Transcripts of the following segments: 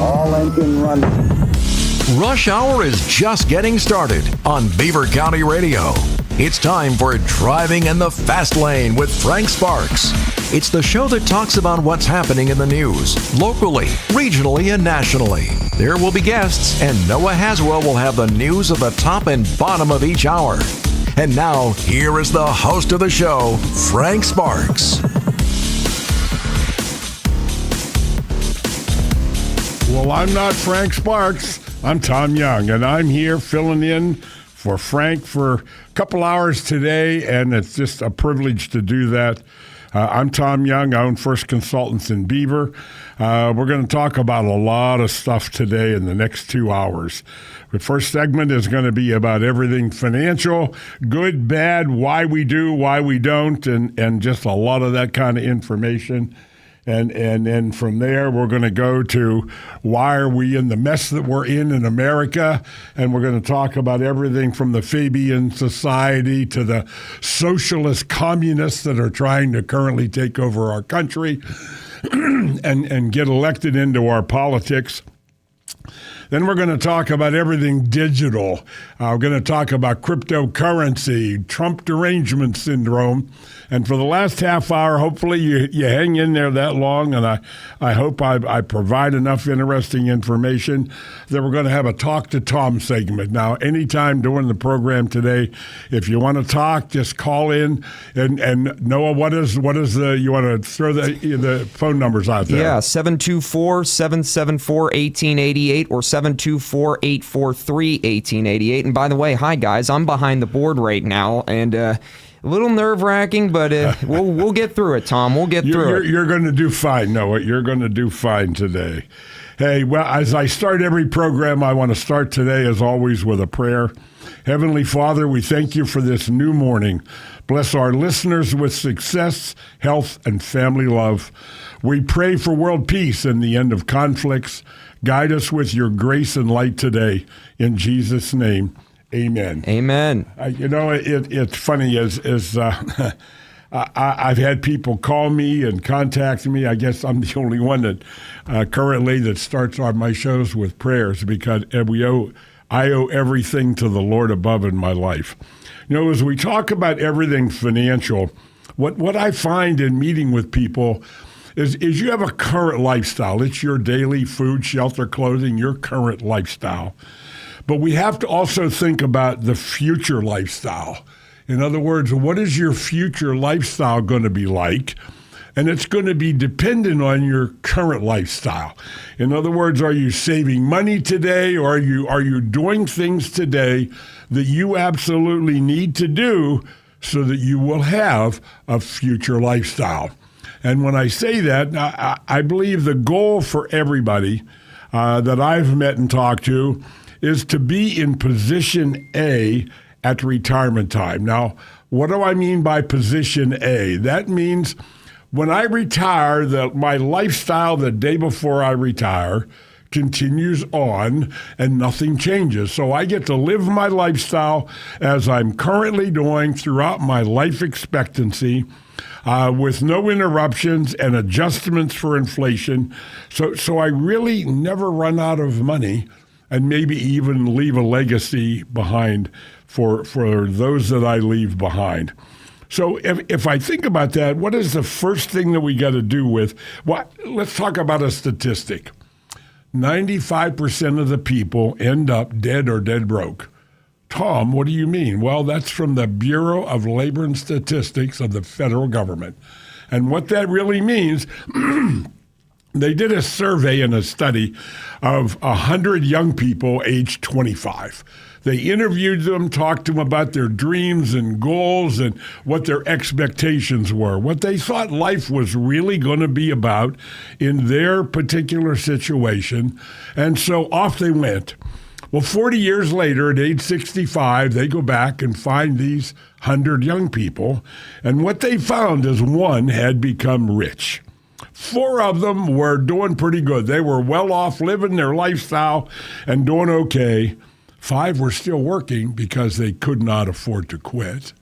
All engine running. Rush Hour is just getting started on Beaver County Radio. It's time for Driving in the Fast Lane with Frank Sparks. It's the show that talks about what's happening in the news, locally, regionally, and nationally. There will be guests, and Noah Haswell will have the news of the top and bottom of each hour. And now, here is the host of the show, Frank Sparks. Well, I'm not Frank Sparks. I'm Tom Young, and I'm here filling in for Frank for a couple hours today, and it's just a privilege to do that. I'm Tom Young. I own First Consultants in Beaver. We're going to talk about a lot of stuff today in the next 2 hours. The first segment is going to be about everything financial, good, bad, why we do, why we don't, and just a lot of that kind of information. And then from there, we're going to go to why are we in the mess that we're in America? And we're going to talk about everything from the Fabian Society to the socialist communists that are trying to currently take over our country and get elected into our politics. Then we're going to talk about everything digital. We're going to talk about cryptocurrency, Trump derangement syndrome. And for the last half hour, hopefully you hang in there that long, and I hope I provide enough interesting information that we're going to have a Talk to Tom segment. Now, anytime during the program today, if you want to talk, just call in. And Noah, what is you want to throw the phone numbers out there? Yeah, 724-774-1888 or 724-843-1888. And by the way, hi guys, I'm behind the board right now, and a little nerve-wracking, but we'll get through it, Tom. We'll get through it. You're going to do fine, Noah. You're going to do fine today. Hey, well, as I start every program, I want to start today, as always, with a prayer. Heavenly Father, we thank you for this new morning. Bless our listeners with success, health, and family love. We pray for world peace and the end of conflicts. Guide us with your grace and light today. In Jesus' name, amen. Amen. It's funny I've had people call me and contact me. I guess I'm the only one that currently that starts on my shows with prayers because I owe everything to the Lord above in my life. As we talk about everything financial, what I find in meeting with people is you have a current lifestyle. It's your daily food, shelter, clothing, your current lifestyle. But we have to also think about the future lifestyle. In other words, what is your future lifestyle going to be like? And it's going to be dependent on your current lifestyle. In other words, are you saving money today, or are you doing things today that you absolutely need to do so that you will have a future lifestyle? And when I say that, I believe the goal for everybody that I've met and talked to is to be in position A at retirement time. Now, what do I mean by position A? That means when I retire, my lifestyle the day before I retire continues on and nothing changes. So I get to live my lifestyle as I'm currently doing throughout my life expectancy with no interruptions and adjustments for inflation. So I really never run out of money and maybe even leave a legacy behind for those that I leave behind. So if I think about that, what is the first thing that we got to do with, let's talk about a statistic. 95% of the people end up dead or dead broke. Tom, what do you mean? Well, that's from the Bureau of Labor and Statistics of the federal government. And what that really means, they did a survey and a study of 100 young people aged 25. They interviewed them, talked to them about their dreams and goals and what their expectations were, what they thought life was really going to be about in their particular situation. And so off they went. Well, 40 years later, at age 65, they go back and find these 100 young people. And what they found is one had become rich. 4 of them were doing pretty good. They were well off, living their lifestyle and doing okay. 5 were still working because they could not afford to quit.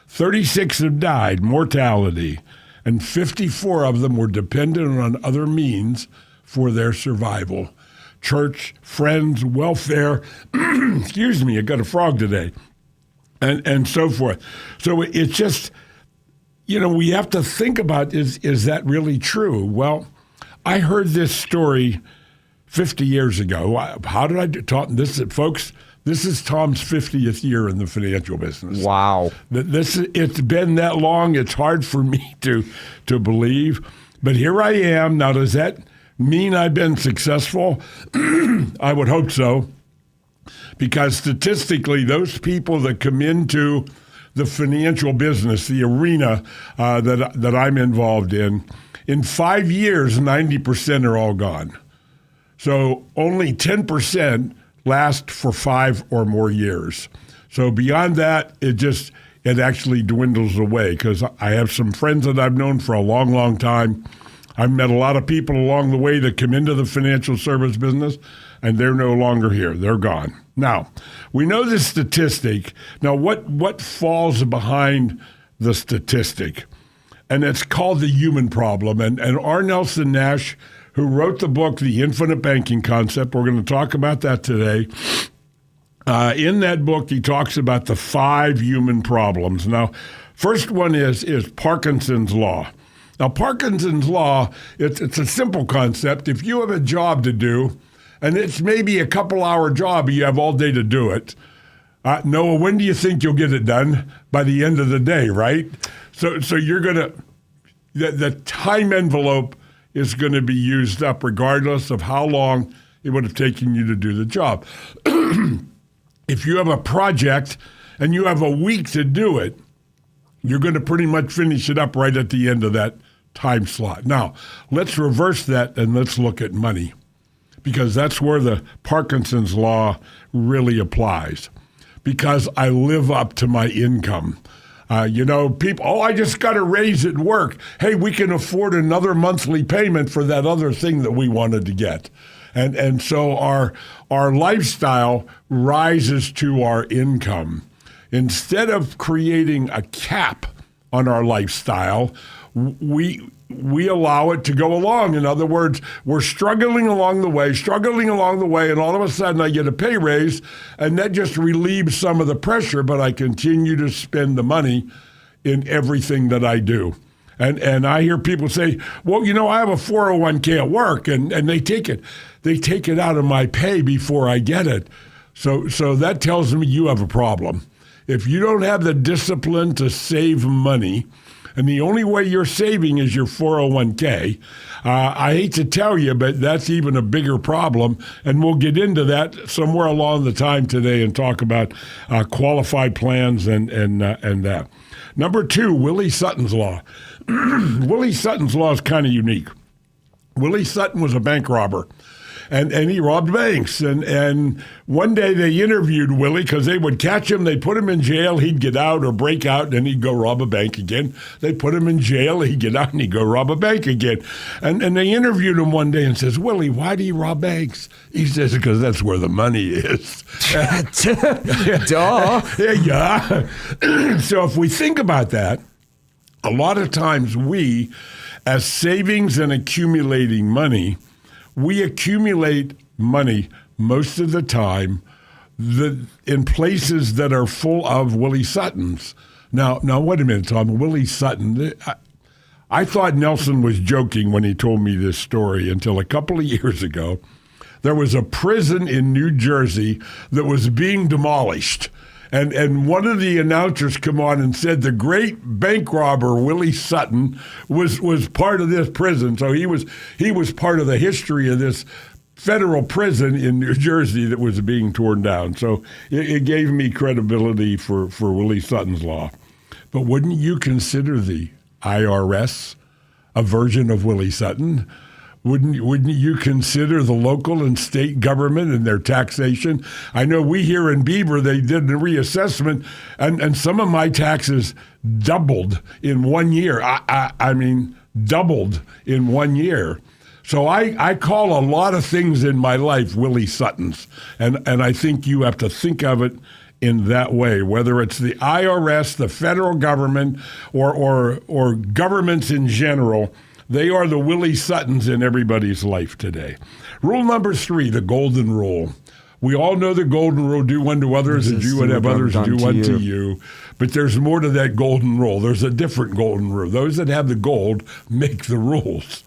36 have died, mortality, and 54 of them were dependent on other means for their survival. church, friends, welfare. Excuse me, I got a frog today. And so forth. So it's just, we have to think about, is that really true? Well, I heard this story 50 years ago. How did I talk this? Folks, this is Tom's 50th year in the financial business. Wow. It's been that long. It's hard for me to believe. But here I am. Now, does that mean I've been successful? I would hope so. Because statistically, those people that come into the financial business, the arena that I'm involved in 5 years, 90% are all gone. So only 10% last for 5 or more years. So beyond that, it actually dwindles away, because I have some friends that I've known for a long, long time. I've met a lot of people along the way that come into the financial service business, and they're no longer here. They're gone. Now, we know this statistic. Now, what falls behind the statistic? And it's called the human problem. And R. Nelson Nash, who wrote the book, The Infinite Banking Concept, we're going to talk about that today. In that book, he talks about the 5 human problems. Now, first one is Parkinson's Law. Now, Parkinson's Law, it's a simple concept. If you have a job to do, and it's maybe a couple-hour job, you have all day to do it. Noah, when do you think you'll get it done? By the end of the day, right? So you're going to, the time envelope is going to be used up regardless of how long it would have taken you to do the job. If you have a project and you have a week to do it, you're going to pretty much finish it up right at the end of that time slot. Now, let's reverse that and let's look at money, because that's where the Parkinson's Law really applies, because I live up to my income. People, I just got a raise at work. Hey, we can afford another monthly payment for that other thing that we wanted to get. And so our lifestyle rises to our income. Instead of creating a cap on our lifestyle, we allow it to go along. In other words, we're struggling along the way, and all of a sudden I get a pay raise, and that just relieves some of the pressure, but I continue to spend the money in everything that I do. And I hear people say, well, I have a 401k at work, and they take it out of my pay before I get it. So that tells me you have a problem. If you don't have the discipline to save money, and the only way you're saving is your 401k, I hate to tell you, but that's even a bigger problem. And we'll get into that somewhere along the time today and talk about qualified plans and that. Number 2, Willie Sutton's Law. Willie Sutton's Law is kind of unique. Willie Sutton was a bank robber. And he robbed banks. And one day they interviewed Willie, because they would catch him, they'd put him in jail, he'd get out or break out, and then he'd go rob a bank again. They'd put him in jail, he'd get out, and he'd go rob a bank again. And they interviewed him one day and says, Willie, why do you rob banks? He says, because that's where the money is. Duh. Yeah. So if we think about that, a lot of times we, as savings and accumulating money, we accumulate money most of the time in places that are full of Willie Suttons. Now, wait a minute, Tom. Willie Sutton, I thought Nelson was joking when he told me this story until a couple of years ago. There was a prison in New Jersey that was being demolished. And one of the announcers come on and said the great bank robber Willie Sutton was part of this prison. So he was part of the history of this federal prison in New Jersey that was being torn down. So it gave me credibility for Willie Sutton's Law. But wouldn't you consider the IRS a version of Willie Sutton? Wouldn't you consider the local and state government and their taxation? I know we here in Beaver, they did a reassessment, and some of my taxes doubled in 1 year. I mean, doubled in 1 year. So I call a lot of things in my life Willie Suttons, and I think you have to think of it in that way, whether it's the IRS, the federal government, or governments in general. They are the Willie Suttons in everybody's life today. Rule number 3, the golden rule. We all know the golden rule, do unto others as you would have others do unto you. But there's more to that golden rule. There's a different golden rule. Those that have the gold make the rules.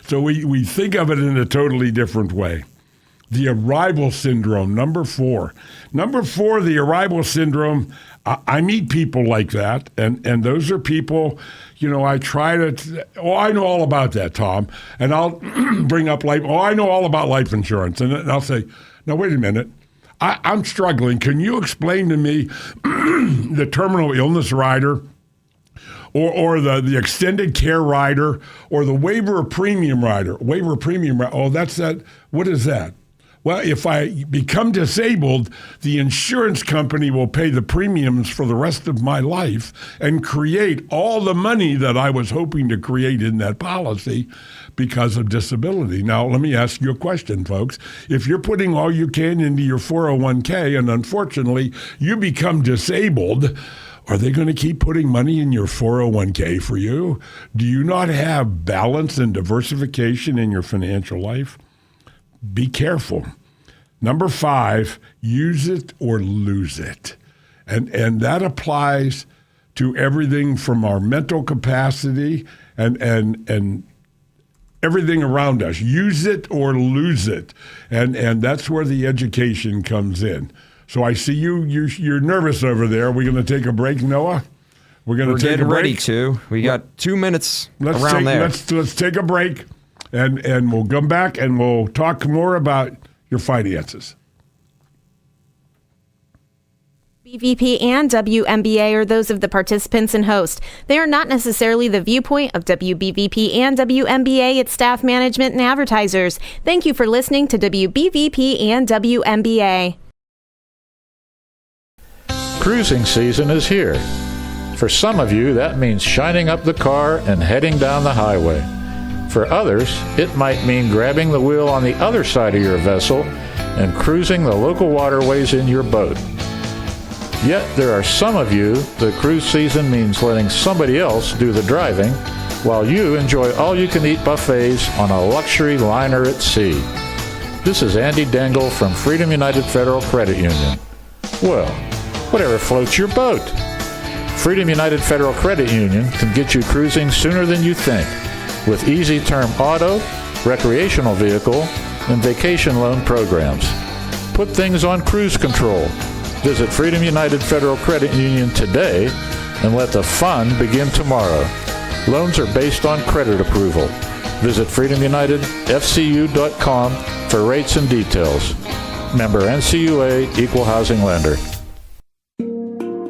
So we think of it in a totally different way. The arrival syndrome, number 4. Number 4, the arrival syndrome, I meet people like that, and those are people, I try to, I know all about that, Tom, and I'll bring up I know all about life insurance, and I'll say, now, wait a minute. I'm struggling. Can you explain to me the terminal illness rider or the extended care rider or the waiver of premium rider? Oh, that's that. What is that? Well, if I become disabled, the insurance company will pay the premiums for the rest of my life and create all the money that I was hoping to create in that policy because of disability. Now, let me ask you a question, folks. If you're putting all you can into your 401k and unfortunately you become disabled, are they going to keep putting money in your 401k for you? Do you not have balance and diversification in your financial life? Be careful. Number 5, use it or lose it. And that applies to everything from our mental capacity and everything around us. Use it or lose it. And that's where the education comes in. So I see you're nervous over there. We're going to take a break, Noah? We're getting ready to. We got 2 minutes around there. Let's take a break. And we'll come back and we'll talk more about your finances. BVP and WMBA are those of the participants and host. They are not necessarily the viewpoint of WBVP and WMBA, its staff, management, and advertisers. Thank you for listening to WBVP and WMBA. Cruising season is here. For some of you, that means shining up the car and heading down the highway. For others, it might mean grabbing the wheel on the other side of your vessel and cruising the local waterways in your boat. Yet there are some of you, the cruise season means letting somebody else do the driving while you enjoy all-you-can-eat buffets on a luxury liner at sea. This is Andy Dengel from Freedom United Federal Credit Union. Well, whatever floats your boat. Freedom United Federal Credit Union can get you cruising sooner than you think with easy term auto, recreational vehicle, and vacation loan programs. Put things on cruise control. Visit Freedom United Federal Credit Union today and let the fun begin tomorrow. Loans are based on credit approval. Visit freedomunitedfcu.com for rates and details. Member NCUA, Equal Housing Lender.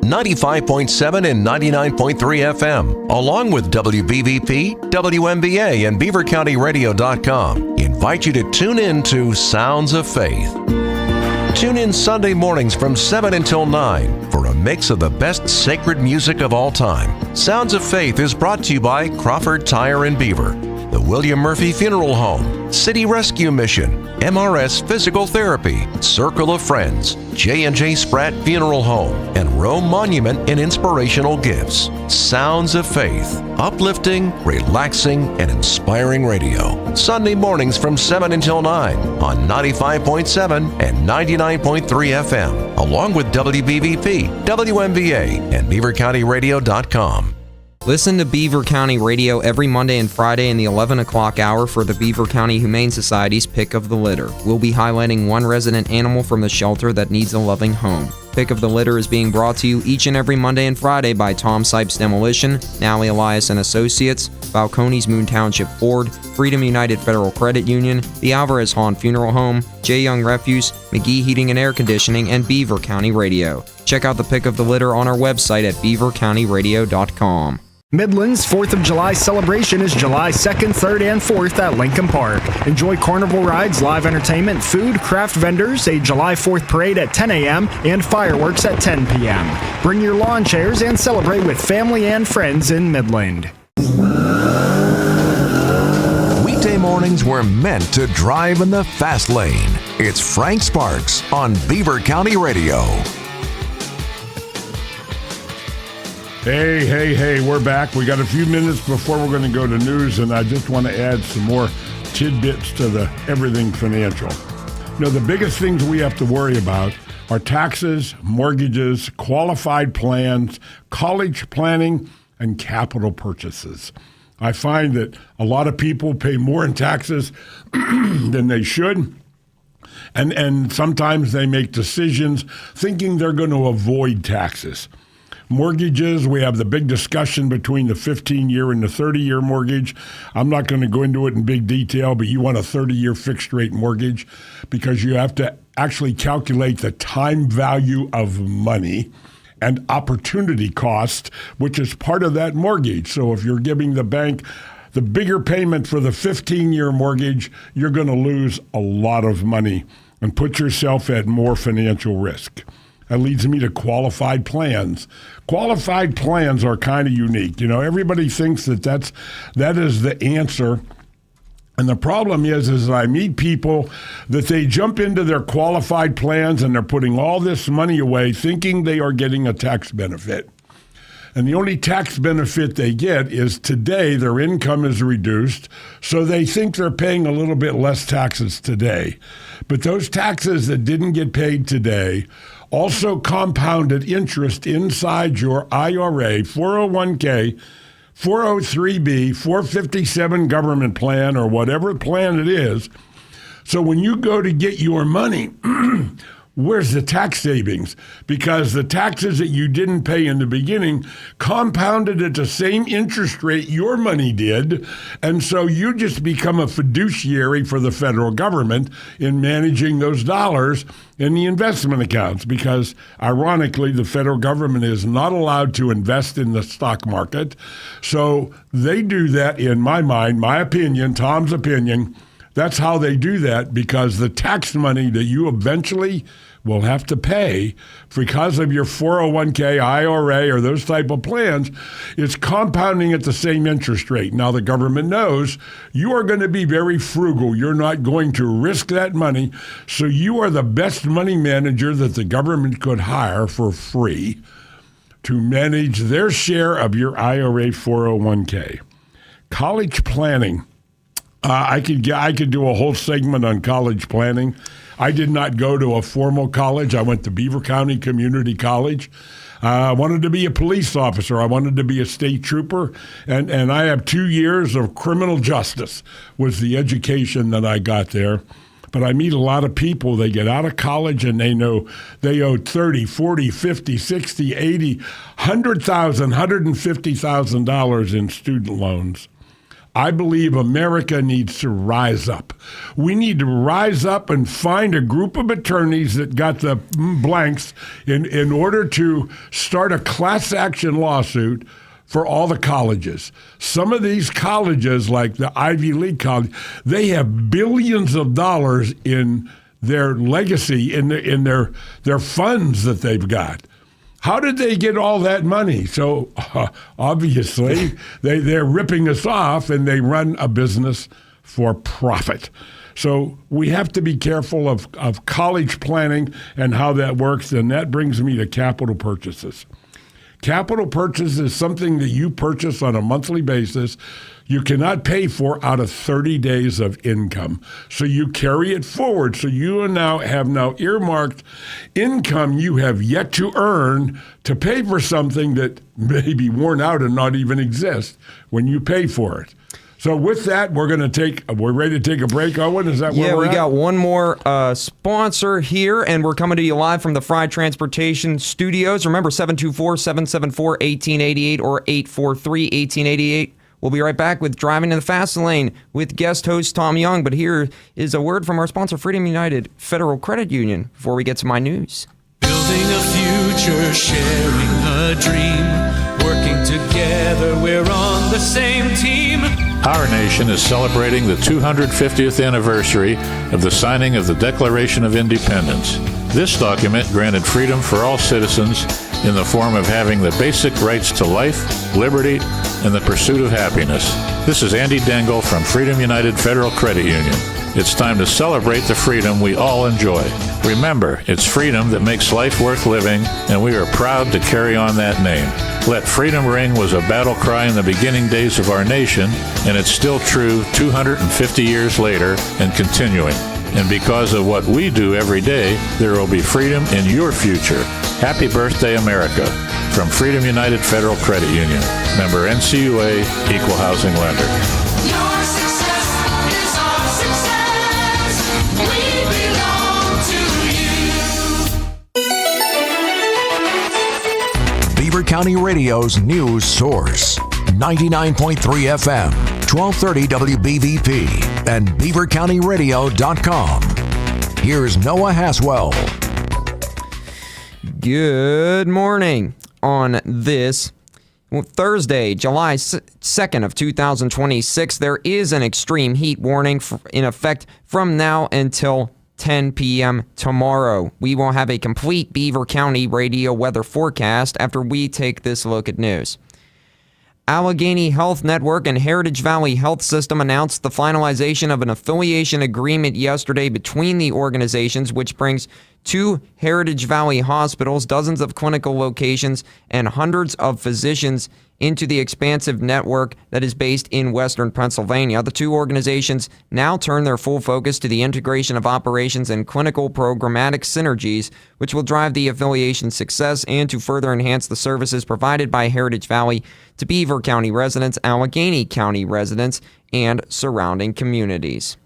95.7 and 99.3 FM, along with WBVP, WMBA, and BeaverCountyRadio.com, invite you to tune in to Sounds of Faith. Tune in Sunday mornings from 7 until 9 for a mix of the best sacred music of all time. Sounds of Faith is brought to you by Crawford Tire in Beaver, the William Murphy Funeral Home, City Rescue Mission, MRS Physical Therapy, Circle of Friends, J&J Spratt Funeral Home, and Rome Monument and Inspirational Gifts. Sounds of Faith, uplifting, relaxing, and inspiring radio. Sunday mornings from 7 until 9 on 95.7 and 99.3 FM, along with WBVP, WMBA, and BeaverCountyRadio.com. Listen to Beaver County Radio every Monday and Friday in the 11 o'clock hour for the Beaver County Humane Society's Pick of the Litter. We'll be highlighting one resident animal from the shelter that needs a loving home. Pick of the Litter is being brought to you each and every Monday and Friday by Tom Sipes Demolition, Nally Elias and Associates, Balcones Moon Township Ford, Freedom United Federal Credit Union, the Alvarez Hahn Funeral Home, J. Young Refuse, McGee Heating and Air Conditioning, and Beaver County Radio. Check out the Pick of the Litter on our website at beavercountyradio.com. Midland's 4th of July celebration is July 2nd, 3rd, and 4th at Lincoln Park. Enjoy carnival rides, live entertainment, food, craft vendors, a July 4th parade at 10 a.m., and fireworks at 10 p.m. Bring your lawn chairs and celebrate with family and friends in Midland. Weekday mornings were meant to drive in the fast lane. It's Frank Sparks on Beaver County Radio. Hey, we're back. We got a few minutes before we're going to go to news, and I just want to add some more tidbits to the Everything Financial. The biggest things we have to worry about are taxes, mortgages, qualified plans, college planning, and capital purchases. I find that a lot of people pay more in taxes than they should. And sometimes they make decisions thinking they're going to avoid taxes. Mortgages, we have the big discussion between the 15-year and the 30-year mortgage. I'm not going to go into it in big detail, but you want a 30-year fixed-rate mortgage because you have to actually calculate the time value of money and opportunity cost, which is part of that mortgage. So if you're giving the bank the bigger payment for the 15-year mortgage, you're going to lose a lot of money and put yourself at more financial risk. That leads me to qualified plans. Qualified plans are kind of unique. Everybody thinks that is the answer. And the problem is I meet people that they jump into their qualified plans and they're putting all this money away thinking they are getting a tax benefit. And the only tax benefit they get is today their income is reduced, so they think they're paying a little bit less taxes today. But those taxes that didn't get paid today also compounded interest inside your IRA, 401k, 403b, 457 government plan, or whatever plan it is. So when you go to get your money, where's the tax savings? Because the taxes that you didn't pay in the beginning compounded at the same interest rate your money did, and so you just become a fiduciary for the federal government in managing those dollars in the investment accounts, because ironically the federal government is not allowed to invest in the stock market. So they do that, in my mind, my opinion, Tom's opinion. That's how they do that, because the tax money that you eventually will have to pay because of your 401k, IRA, or those type of plans is compounding at the same interest rate. Now, the government knows you are going to be very frugal. You're not going to risk that money, so you are the best money manager that the government could hire for free to manage their share of your IRA 401k. College planning. I could do a whole segment on college planning. I did not go to a formal college. I went to Beaver County Community College. I wanted to be a police officer. I wanted to be a state trooper. And I have 2 years of criminal justice was the education that I got there. But I meet a lot of people, they get out of college and they know they owe $30, $40, $50, $60, $80, $100,000, $150,000 in student loans. I believe America needs to rise up. We need to rise up and find a group of attorneys that got the blanks in order to start a class action lawsuit for all the colleges. Some of these colleges, like the Ivy League college, they have billions of dollars in their legacy, in their funds that they've got. How did they get all that money? So obviously they're ripping us off, and they run a business for profit. So we have to be careful of college planning and how that works, and that brings me to capital purchases. Capital purchase is something that you purchase on a monthly basis. You cannot pay for out of 30 days of income. So you carry it forward. So you have now earmarked income you have yet to earn to pay for something that may be worn out and not even exist when you pay for it. So with that, we're ready to take a break, Owen? Is that where we're at? Yeah, we got one more sponsor here, and we're coming to you live from the Fry Transportation Studios. Remember, 724-774-1888 or 843-1888. We'll be right back with Driving in the Fast Lane with guest host Tom Young. But here is a word from our sponsor, Freedom United Federal Credit Union, before we get to my news. Building a future, sharing a dream, working together, we're on the same team. Our nation is celebrating the 250th anniversary of the signing of the Declaration of Independence. This document granted freedom for all citizens in the form of having the basic rights to life, liberty, and the pursuit of happiness. This is Andy Dengel from Freedom United Federal Credit Union. It's time to celebrate the freedom we all enjoy. Remember, it's freedom that makes life worth living, and we are proud to carry on that name. Let freedom ring was a battle cry in the beginning days of our nation, and it's still true 250 years later and continuing. And because of what we do every day, there will be freedom in your future. Happy birthday, America. From Freedom United Federal Credit Union. Member NCUA, Equal Housing Lender. Your success is our success. We belong to you. Beaver County Radio's news source. 99.3 FM, 1230 WBVP, and BeaverCountyRadio.com. Here's Noah Haswell. Good morning. On this Thursday, July 2nd of 2026, there is an extreme heat warning in effect from now until 10 p.m. tomorrow. We will have a complete Beaver County radio weather forecast after we take this look at news. Allegheny Health Network and Heritage Valley Health System announced the finalization of an affiliation agreement yesterday between the organizations, which brings 2 Heritage Valley hospitals, dozens of clinical locations, and hundreds of physicians into the expansive network that is based in Western Pennsylvania. The 2 organizations now turn their full focus to the integration of operations and clinical programmatic synergies, which will drive the affiliation's success and to further enhance the services provided by Heritage Valley to Beaver County residents, Allegheny County residents, and surrounding communities.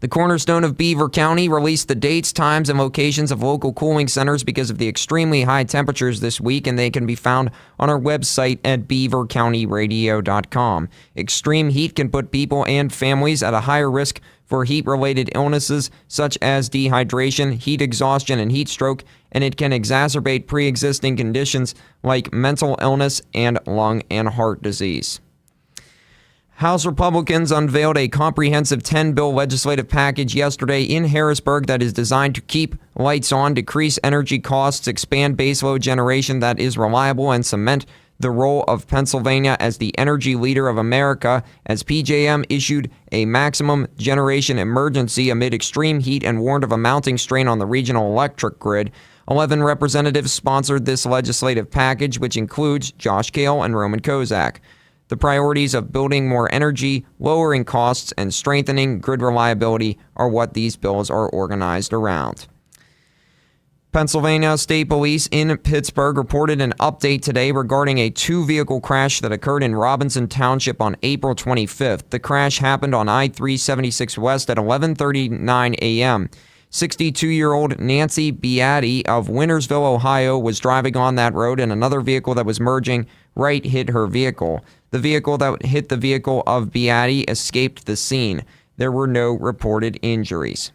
The Cornerstone of Beaver County released the dates, times, and locations of local cooling centers because of the extremely high temperatures this week, and they can be found on our website at BeaverCountyRadio.com. Extreme heat can put people and families at a higher risk for heat-related illnesses such as dehydration, heat exhaustion, and heat stroke, and it can exacerbate pre-existing conditions like mental illness and lung and heart disease. House Republicans unveiled a comprehensive 10-bill legislative package yesterday in Harrisburg that is designed to keep lights on, decrease energy costs, expand baseload generation that is reliable, and cement the role of Pennsylvania as the energy leader of America, as PJM issued a maximum generation emergency amid extreme heat and warned of a mounting strain on the regional electric grid. 11 representatives sponsored this legislative package, which includes Josh Kale and Roman Kozak. The priorities of building more energy, lowering costs, and strengthening grid reliability are what these bills are organized around. Pennsylvania State Police in Pittsburgh reported an update today regarding a 2-vehicle crash that occurred in Robinson Township on April 25th. The crash happened on I-376 West at 11:39 a.m. 62-year-old Nancy Beatty of Wintersville, Ohio, was driving on that road, and another vehicle that was merging right hit her vehicle. The vehicle that hit the vehicle of Beatty escaped the scene. There were no reported injuries.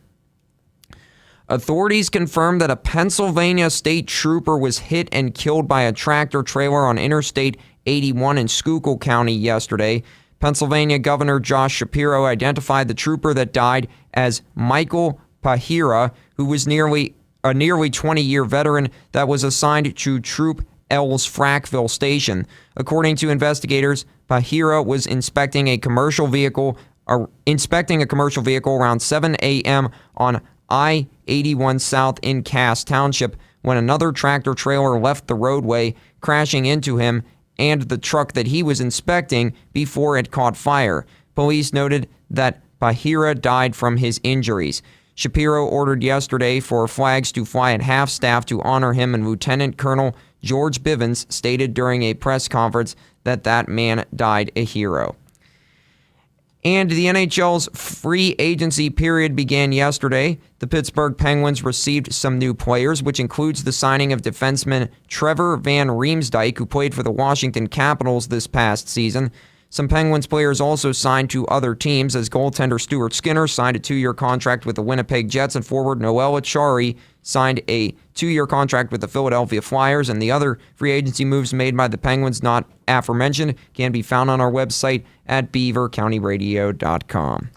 Authorities confirmed that a Pennsylvania state trooper was hit and killed by a tractor trailer on Interstate 81 in Schuylkill County yesterday. Pennsylvania Governor Josh Shapiro identified the trooper that died as Michael Pahira, who was a nearly 20-year veteran that was assigned to Troop L's Frackville Station. According to investigators, Pahira was inspecting a commercial vehicle around 7 a.m. on I-81 South in Cass Township when another tractor trailer left the roadway, crashing into him and the truck that he was inspecting before it caught fire. Police noted that Pahira died from his injuries. Shapiro ordered yesterday for flags to fly at half-staff to honor him, and Lieutenant Colonel George Bivens stated during a press conference that that man died a hero. And the NHL's free agency period began yesterday. The Pittsburgh Penguins received some new players, which includes the signing of defenseman Trevor Van Riemsdyk, who played for the Washington Capitals this past season. Some Penguins players also signed to other teams, as goaltender Stuart Skinner signed a 2-year contract with the Winnipeg Jets, and forward Noel Acciari signed a 2-year contract with the Philadelphia Flyers. And the other free agency moves made by the Penguins, not aforementioned, can be found on our website at BeaverCountyRadio.com.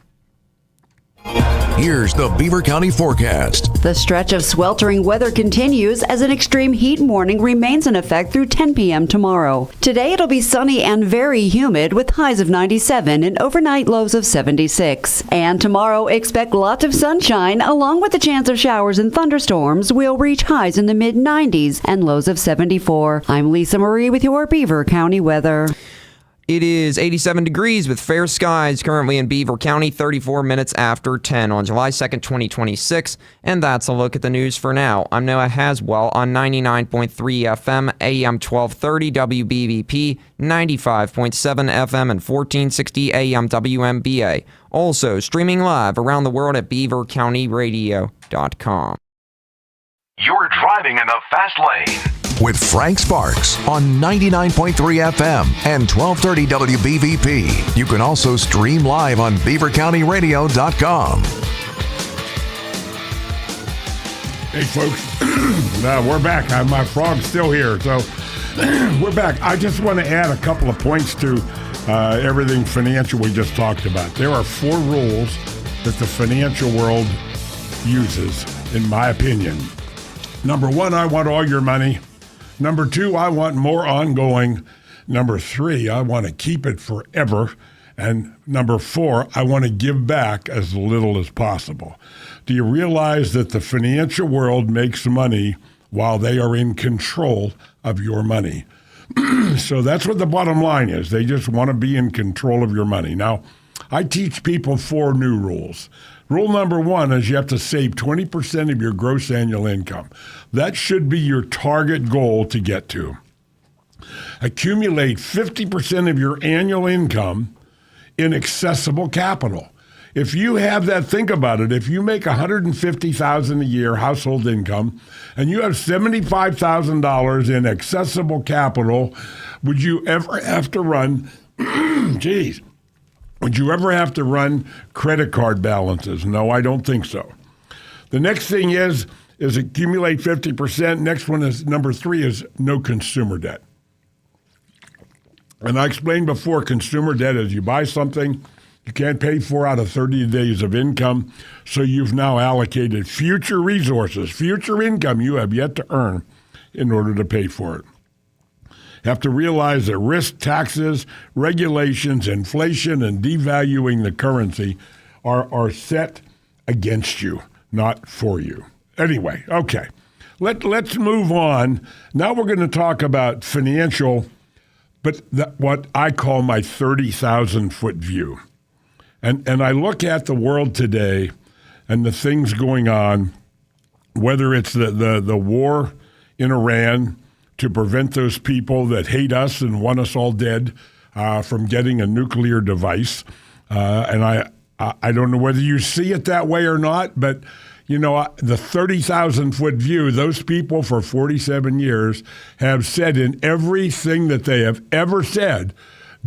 here's the Beaver County forecast. The stretch of sweltering weather continues as an extreme heat warning remains in effect through 10 p.m. tomorrow. Today it'll be sunny and very humid with highs of 97 and overnight lows of 76. And tomorrow expect lots of sunshine along with the chance of showers and thunderstorms. We'll reach highs in the mid-90s and lows of 74. I'm Lisa Marie with your Beaver County weather. It is 87 degrees with fair skies currently in Beaver County, 34 minutes after 10 on July 2nd, 2026. And that's a look at the news for now. I'm Noah Haswell on 99.3 FM, AM 1230 WBVP, 95.7 FM, and 1460 AM WMBA. Also streaming live around the world at beavercountyradio.com. You're driving in the fast lane with Frank Sparks on 99.3 FM and 1230 WBVP. You can also stream live on beavercountyradio.com. Hey, folks. We're back. My frog's still here, so we're back. I just want to add a couple of points to everything financial we just talked about. There are 4 rules that the financial world uses, in my opinion. Number 1, I want all your money. Number 2, I want more ongoing. Number 3, I want to keep it forever. And number 4, I want to give back as little as possible. Do you realize that the financial world makes money while they are in control of your money? So that's what the bottom line is. They just want to be in control of your money. Now, I teach people 4 new rules. Rule number 1 is you have to save 20% of your gross annual income. That should be your target goal to get to. Accumulate 50% of your annual income in accessible capital. If you have that, think about it. If you make $150,000 a year household income and you have $75,000 in accessible capital, would you ever have to run, would you ever have to run credit card balances? No, I don't think so. The next thing is accumulate 50%. Next one is number 3 is no consumer debt. And I explained before, consumer debt is you buy something you can't pay for out of 30 days of income, so you've now allocated future resources, future income you have yet to earn in order to pay for it. You have to realize that risk, taxes, regulations, inflation, and devaluing the currency are set against you, not for you. Anyway, okay. Let's move on. Now we're going to talk about financial, but what I call my 30,000-foot view. And I look at the world today and the things going on, whether it's the war in Iran to prevent those people that hate us and want us all dead from getting a nuclear device. And I don't know whether you see it that way or not, but you know, the 30,000-foot view, those people for 47 years have said in everything that they have ever said,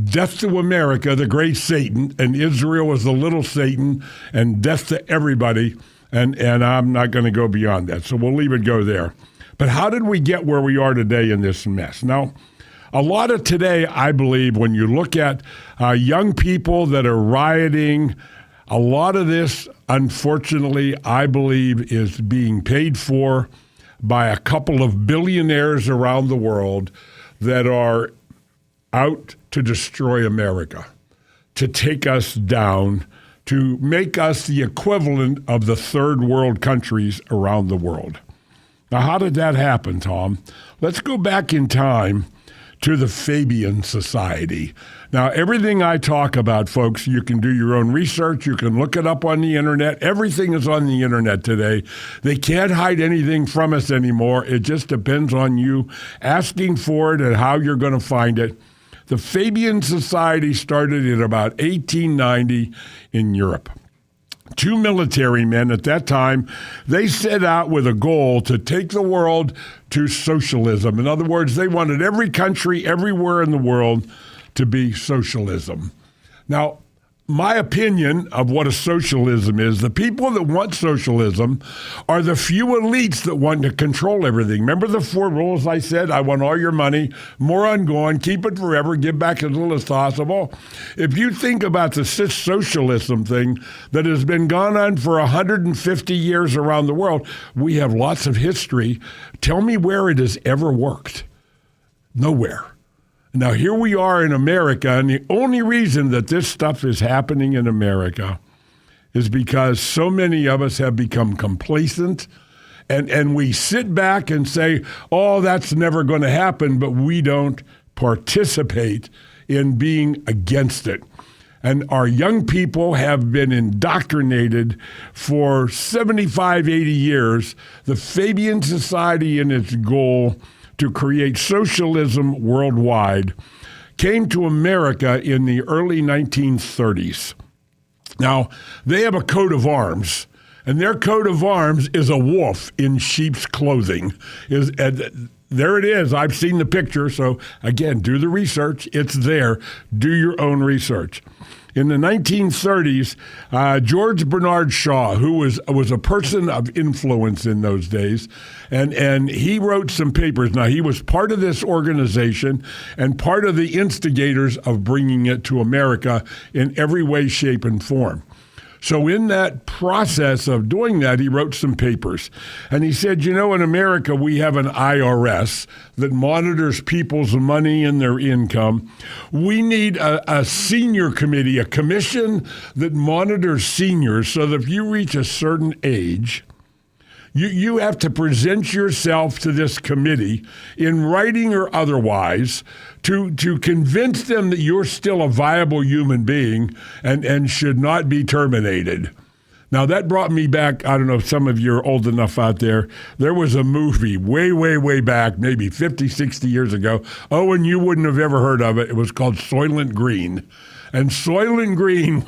death to America, the great Satan, and Israel is the little Satan, and death to everybody. And I'm not going to go beyond that, so we'll leave it go there. But how did we get where we are today in this mess? Now, a lot of today, I believe, when you look at young people that are rioting, a lot of this, unfortunately, I believe is being paid for by a couple of billionaires around the world that are out to destroy America, to take us down, to make us the equivalent of the third world countries around the world. Now, how did that happen, Tom? Let's go back in time to the Fabian Society. Now, everything I talk about, folks, you can do your own research. You can look it up on the internet. Everything is on the internet today. They can't hide anything from us anymore. It just depends on you asking for it and how you're going to find it. The Fabian Society started in about 1890 in Europe. 2 military men at that time, they set out with a goal to take the world to socialism. In other words, they wanted every country everywhere in the world to be socialism. Now, my opinion of what a socialism is, the people that want socialism are the few elites that want to control everything. Remember the 4 rules I said? I want all your money, more ongoing, keep it forever, give back as little as possible. If you think about the socialism thing that has been gone on for 150 years around the world, we have lots of history. Tell me where it has ever worked. Nowhere. Now, here we are in America, and the only reason that this stuff is happening in America is because so many of us have become complacent, and we sit back and say, oh, that's never going to happen, but we don't participate in being against it. And our young people have been indoctrinated for 75, 80 years. The Fabian Society and its goal to create socialism worldwide came to America in the early 1930s. Now, they have a coat of arms, and their coat of arms is a wolf in sheep's clothing. There it is. I've seen the picture. So, again, do the research. It's there. Do your own research. In the 1930s, George Bernard Shaw, who was a person of influence in those days, and he wrote some papers. Now, he was part of this organization and part of the instigators of bringing it to America in every way, shape, and form. So in that process of doing that, he wrote some papers. And he said, you know, in America, we have an IRS that monitors people's money and their income. We need a senior committee, a commission that monitors seniors so that if you reach a certain age, you have to present yourself to this committee in writing or otherwise to convince them that you're still a viable human being and should not be terminated. Now, that brought me back. I don't know if some of you are old enough out there. There was a movie way, way, way back, maybe 50, 60 years ago. Oh, and you wouldn't have ever heard of it. It was called Soylent Green. And Soylent Green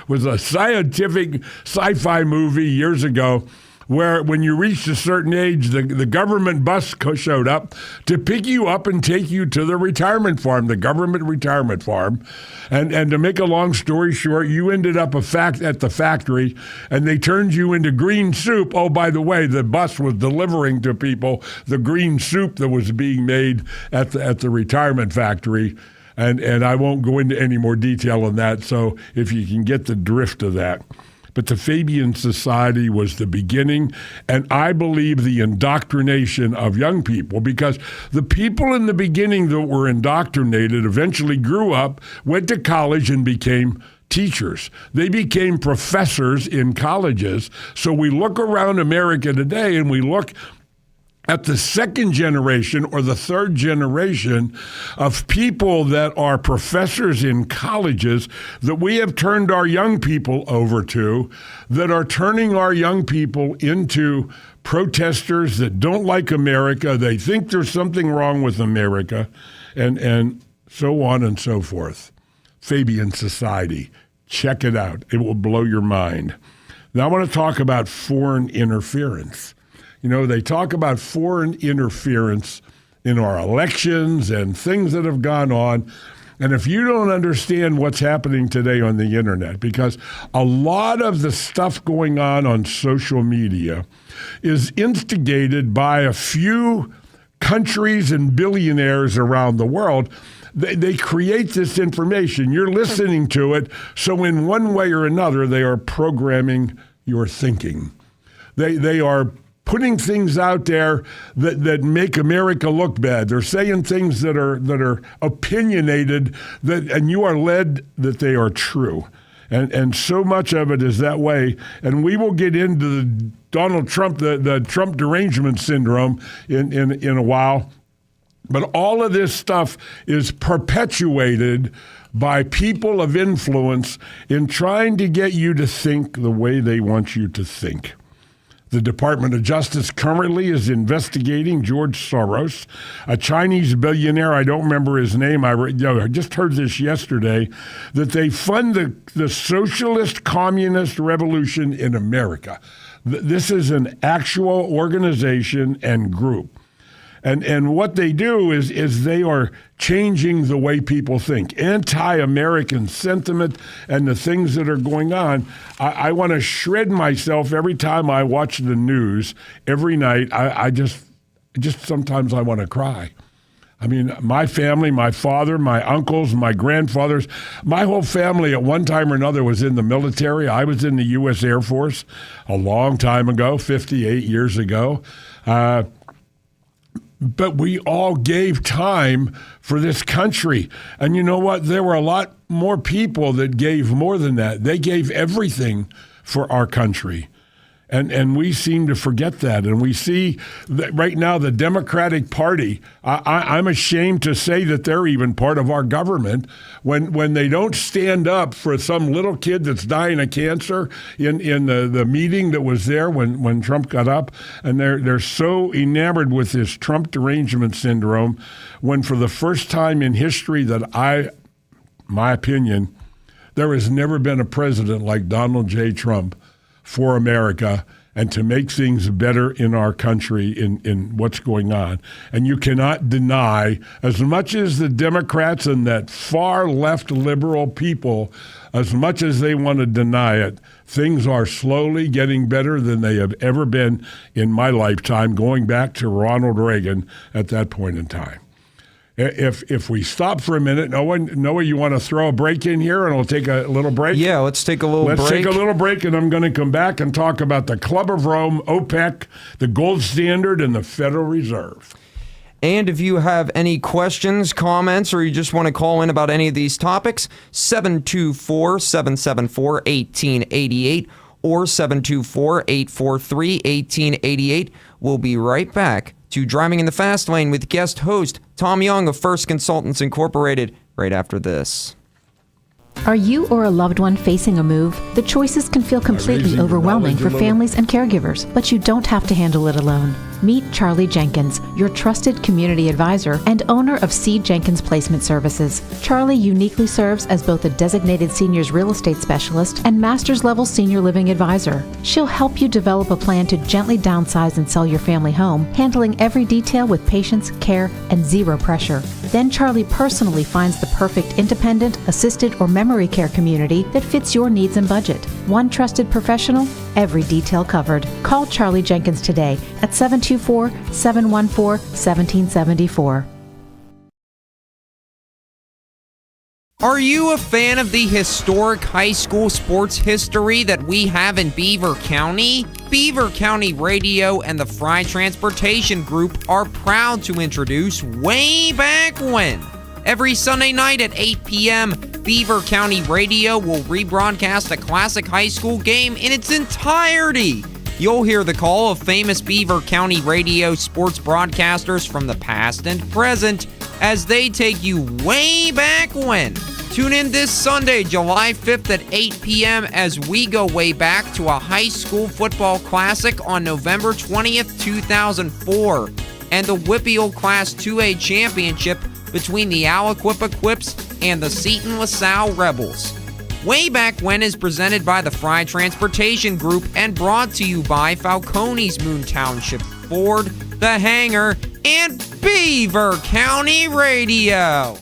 was a scientific sci-fi movie years ago where when you reached a certain age, the government bus showed up to pick you up and take you to the retirement farm, the government retirement farm. And to make a long story short, you ended up at the factory, and they turned you into green soup. Oh, by the way, the bus was delivering to people the green soup that was being made at the retirement factory. And I won't go into any more detail on that, so if you can get the drift of that. But the Fabian Society was the beginning, and I believe the indoctrination of young people, because the people in the beginning that were indoctrinated eventually grew up, went to college, and became teachers. They became professors in colleges. So we look around America today, and we look at the second generation or the third generation of people that are professors in colleges that we have turned our young people over to, that are turning our young people into protesters that don't like America. They think there's something wrong with America, and so on and so forth. Fabian Society. Check it out. It will blow your mind. Now I want to talk about foreign interference. You know, they talk about foreign interference in our elections and things that have gone on. And if you don't understand what's happening today on the internet, because a lot of the stuff going on social media is instigated by a few countries and billionaires around the world. They create this information. You're listening to it. So in one way or another, they are programming your thinking. They are putting things out there that make America look bad. They're saying things that are opinionated, and you are led that they are true. And so much of it is that way. And we will get into the Donald Trump, the Trump derangement syndrome in a while. But all of this stuff is perpetuated by people of influence in trying to get you to think the way they want you to think. The Department of Justice currently is investigating George Soros, a Chinese billionaire. I don't remember his name. I just heard this yesterday, that they fund the socialist communist revolution in America. This is an actual organization and group. And what they do is they are changing the way people think. Anti-American sentiment and the things that are going on. I want to shred myself every time I watch the news every night. I just sometimes I want to cry. I mean, my family, my father, my uncles, my grandfathers, my whole family at one time or another was in the military. I was in the U.S. Air Force a long time ago, 58 years ago. But we all gave time for this country. And you know what? There were a lot more people that gave more than that. They gave everything for our country. And we seem to forget that. And we see that right now the Democratic Party, I'm ashamed to say that they're even part of our government when they don't stand up for some little kid that's dying of cancer in the meeting that was there when Trump got up. And they're so enamored with this Trump derangement syndrome when for the first time in history that my opinion, there has never been a president like Donald J. Trump for America and to make things better in our country in what's going on. And you cannot deny, as much as the Democrats and that far left liberal people, as much as they want to deny it, things are slowly getting better than they have ever been in my lifetime, going back to Ronald Reagan at that point in time. If we stop for a minute, Noah, you want to throw a break in here and we'll take a little break? Yeah, let's take a little break. Let's take a little break, and I'm going to come back and talk about the Club of Rome, OPEC, the gold standard, and the Federal Reserve. And if you have any questions, comments, or you just want to call in about any of these topics, 724-774-1888 or 724-843-1888. We'll be right back to Driving in the Fast Lane with guest host Tom Young of First Consultants Incorporated right after this. Are you or a loved one facing a move? The choices can feel completely overwhelming for families and caregivers, but you don't have to handle it alone. Meet Charlie Jenkins, your trusted community advisor and owner of C. Jenkins Placement Services. Charlie uniquely serves as both a designated seniors real estate specialist and master's level senior living advisor. She'll help you develop a plan to gently downsize and sell your family home, handling every detail with patience, care, and zero pressure. Then Charlie personally finds the perfect independent, assisted, or memory care community that fits your needs and budget. One trusted professional, every detail covered. Call Charlie Jenkins today at 724-714-1774. Are you a fan of the historic high school sports history that we have in Beaver County? Beaver County Radio and the Fry Transportation Group are proud to introduce Way Back When. Every Sunday night at 8 p.m., Beaver County Radio will rebroadcast a classic high school game in its entirety. You'll hear the call of famous Beaver County Radio sports broadcasters from the past and present as they take you way back when. Tune in this Sunday, July 5th at 8 p.m. as we go way back to a high school football classic on November 20th, 2004, and the WPIAL Class 2A Championship between the Aliquippa Quips and the Seton LaSalle Rebels. Way Back When is presented by the Fry Transportation Group and brought to you by Falcone's Moon Township Ford, The Hangar, and Beaver County Radio.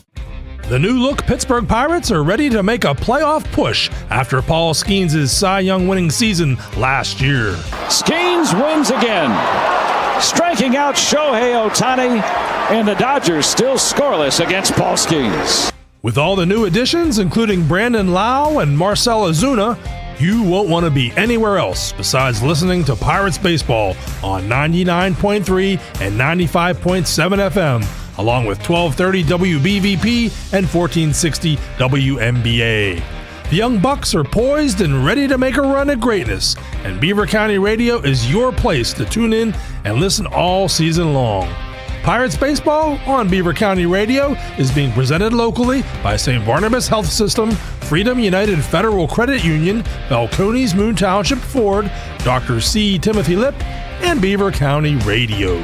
The new-look Pittsburgh Pirates are ready to make a playoff push after Paul Skeens' Cy Young winning season last year. Skeens wins again, striking out Shohei Ohtani, and the Dodgers still scoreless against Paul Skeens. With all the new additions, including Brandon Lau and Marcell Ozuna, you won't want to be anywhere else besides listening to Pirates Baseball on 99.3 and 95.7 FM, along with 1230 WBVP and 1460 WMBA. The Young Bucks are poised and ready to make a run at greatness, and Beaver County Radio is your place to tune in and listen all season long. Pirates Baseball on Beaver County Radio is being presented locally by St. Barnabas Health System, Freedom United Federal Credit Union, Falcone's Moon Township Ford, Dr. C. Timothy Lip, and Beaver County Radio.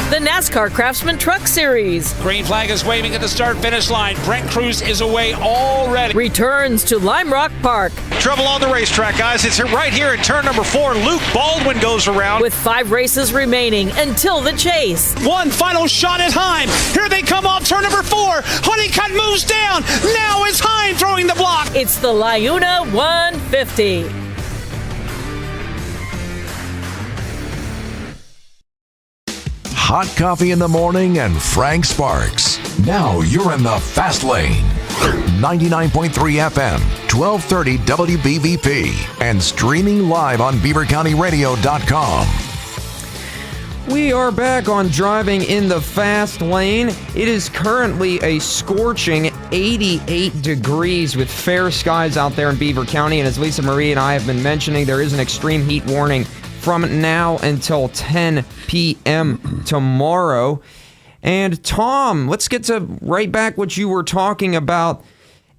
The NASCAR Craftsman Truck Series. Green flag is waving at the start-finish line. Brent Cruz is away already. Returns to Lime Rock Park. Trouble on the racetrack, guys. It's right here in turn number 4. Luke Baldwin goes around. With 5 races remaining until the chase. One final shot at Heim. Here they come off turn number 4. Honeycutt moves down. Now it's Heim throwing the block. It's the LiUNA 150. Hot coffee in the morning and Frank Sparks. Now you're in the fast lane. 99.3 FM, 1230 WBVP, and streaming live on BeaverCountyRadio.com. We are back on Driving in the Fast Lane. It is currently a scorching 88 degrees with fair skies out there in Beaver County. And as Lisa Marie and I have been mentioning, there is an extreme heat warning from now until 10 p.m. tomorrow. And Tom, let's get to right back what you were talking about.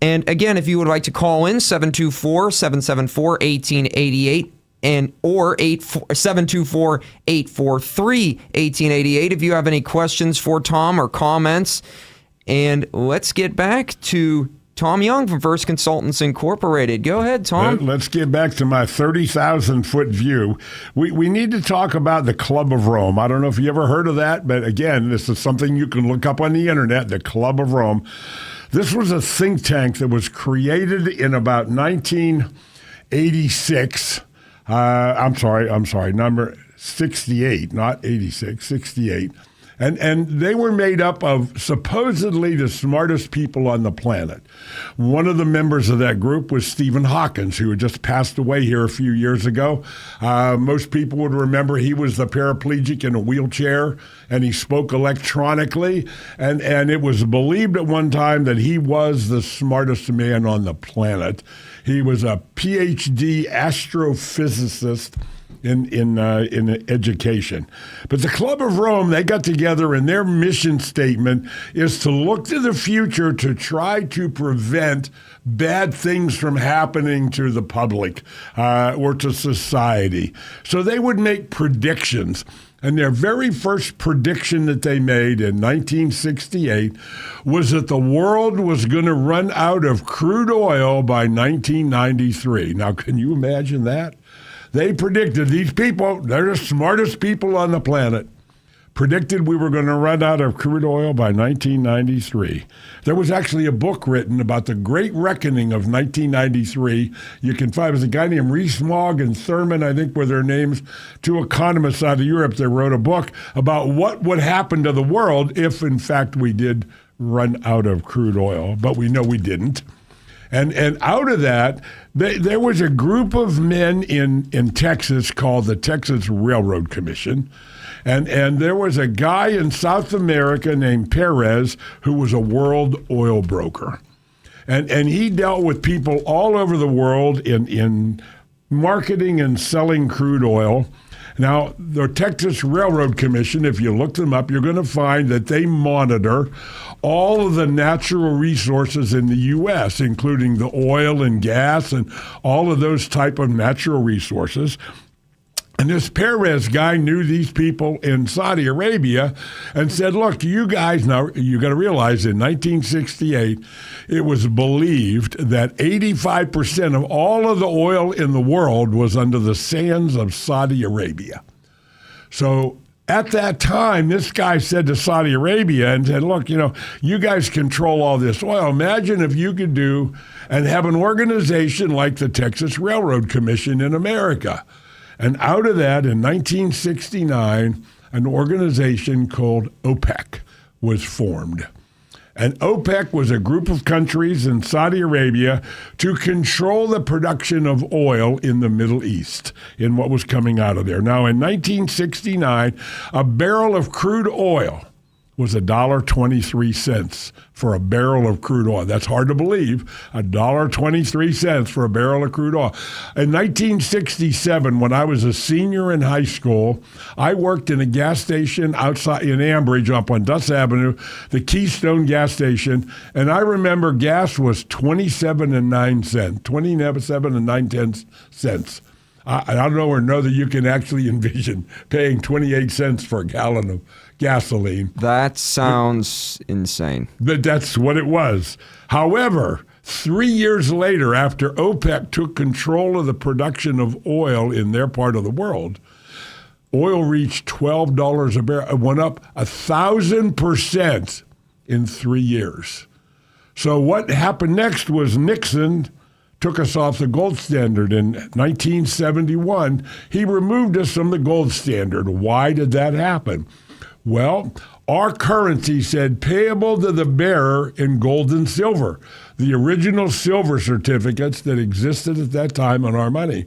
And again, if you would like to call in, 724-774-1888 or 724-843-1888 if you have any questions for Tom or comments. And let's get back to Tom Young from First Consultants Incorporated. Go ahead, Tom. Let's get back to my 30,000-foot view. We need to talk about the Club of Rome. I don't know if you ever heard of that, but again, this is something you can look up on the internet, the Club of Rome. This was a think tank that was created in about 1986. I'm sorry, number 68, not 86, 68. And they were made up of supposedly the smartest people on the planet. One of the members of that group was Stephen Hawkins, who had just passed away here a few years ago. Most people would remember he was the paraplegic in a wheelchair, and he spoke electronically. And it was believed at one time that he was the smartest man on the planet. He was a PhD astrophysicist in education. But the Club of Rome, they got together, and their mission statement is to look to the future to try to prevent bad things from happening to the public or to society. So they would make predictions. And their very first prediction that they made in 1968 was that the world was going to run out of crude oil by 1993. Now, can you imagine that? They predicted, these people, they're the smartest people on the planet, predicted we were going to run out of crude oil by 1993. There was actually a book written about the Great Reckoning of 1993. You can find, it was a guy named Rees-Mogg and Thurman, I think were their names, two economists out of Europe. They wrote a book about what would happen to the world if, in fact, we did run out of crude oil. But we know we didn't. And out of that, there was a group of men in Texas called the Texas Railroad Commission. And there was a guy in South America named Perez who was a world oil broker. And he dealt with people all over the world in marketing and selling crude oil. Now, the Texas Railroad Commission, if you look them up, you're going to find that they monitor all of the natural resources in the U.S., including the oil and gas and all of those type of natural resources. And this Perez guy knew these people in Saudi Arabia and said, look, you guys, now you got to realize in 1968, it was believed that 85% of all of the oil in the world was under the sands of Saudi Arabia. So at that time, this guy said to Saudi Arabia and said, look, you guys control all this oil. Imagine if you could do and have an organization like the Texas Railroad Commission in America. And out of that, in 1969, an organization called OPEC was formed. And OPEC was a group of countries in Saudi Arabia to control the production of oil in the Middle East, in what was coming out of there. Now, in 1969, a barrel of crude oil was $1.23 for a barrel of crude oil. That's hard to believe, $1.23 for a barrel of crude oil. In 1967, when I was a senior in high school, I worked in a gas station outside in Ambridge up on Dust Avenue, the Keystone gas station, and I remember gas was 27 and 9 cents. I don't know or know that you can actually envision paying 28 cents for a gallon of gasoline. That sounds insane. But that's what it was. However, 3 years later, after OPEC took control of the production of oil in their part of the world, oil reached $12 a barrel. It went up 1,000% in 3 years. So what happened next was Nixon took us off the gold standard in 1971. He removed us from the gold standard. Why did that happen? Well, our currency said payable to the bearer in gold and silver, the original silver certificates that existed at that time on our money.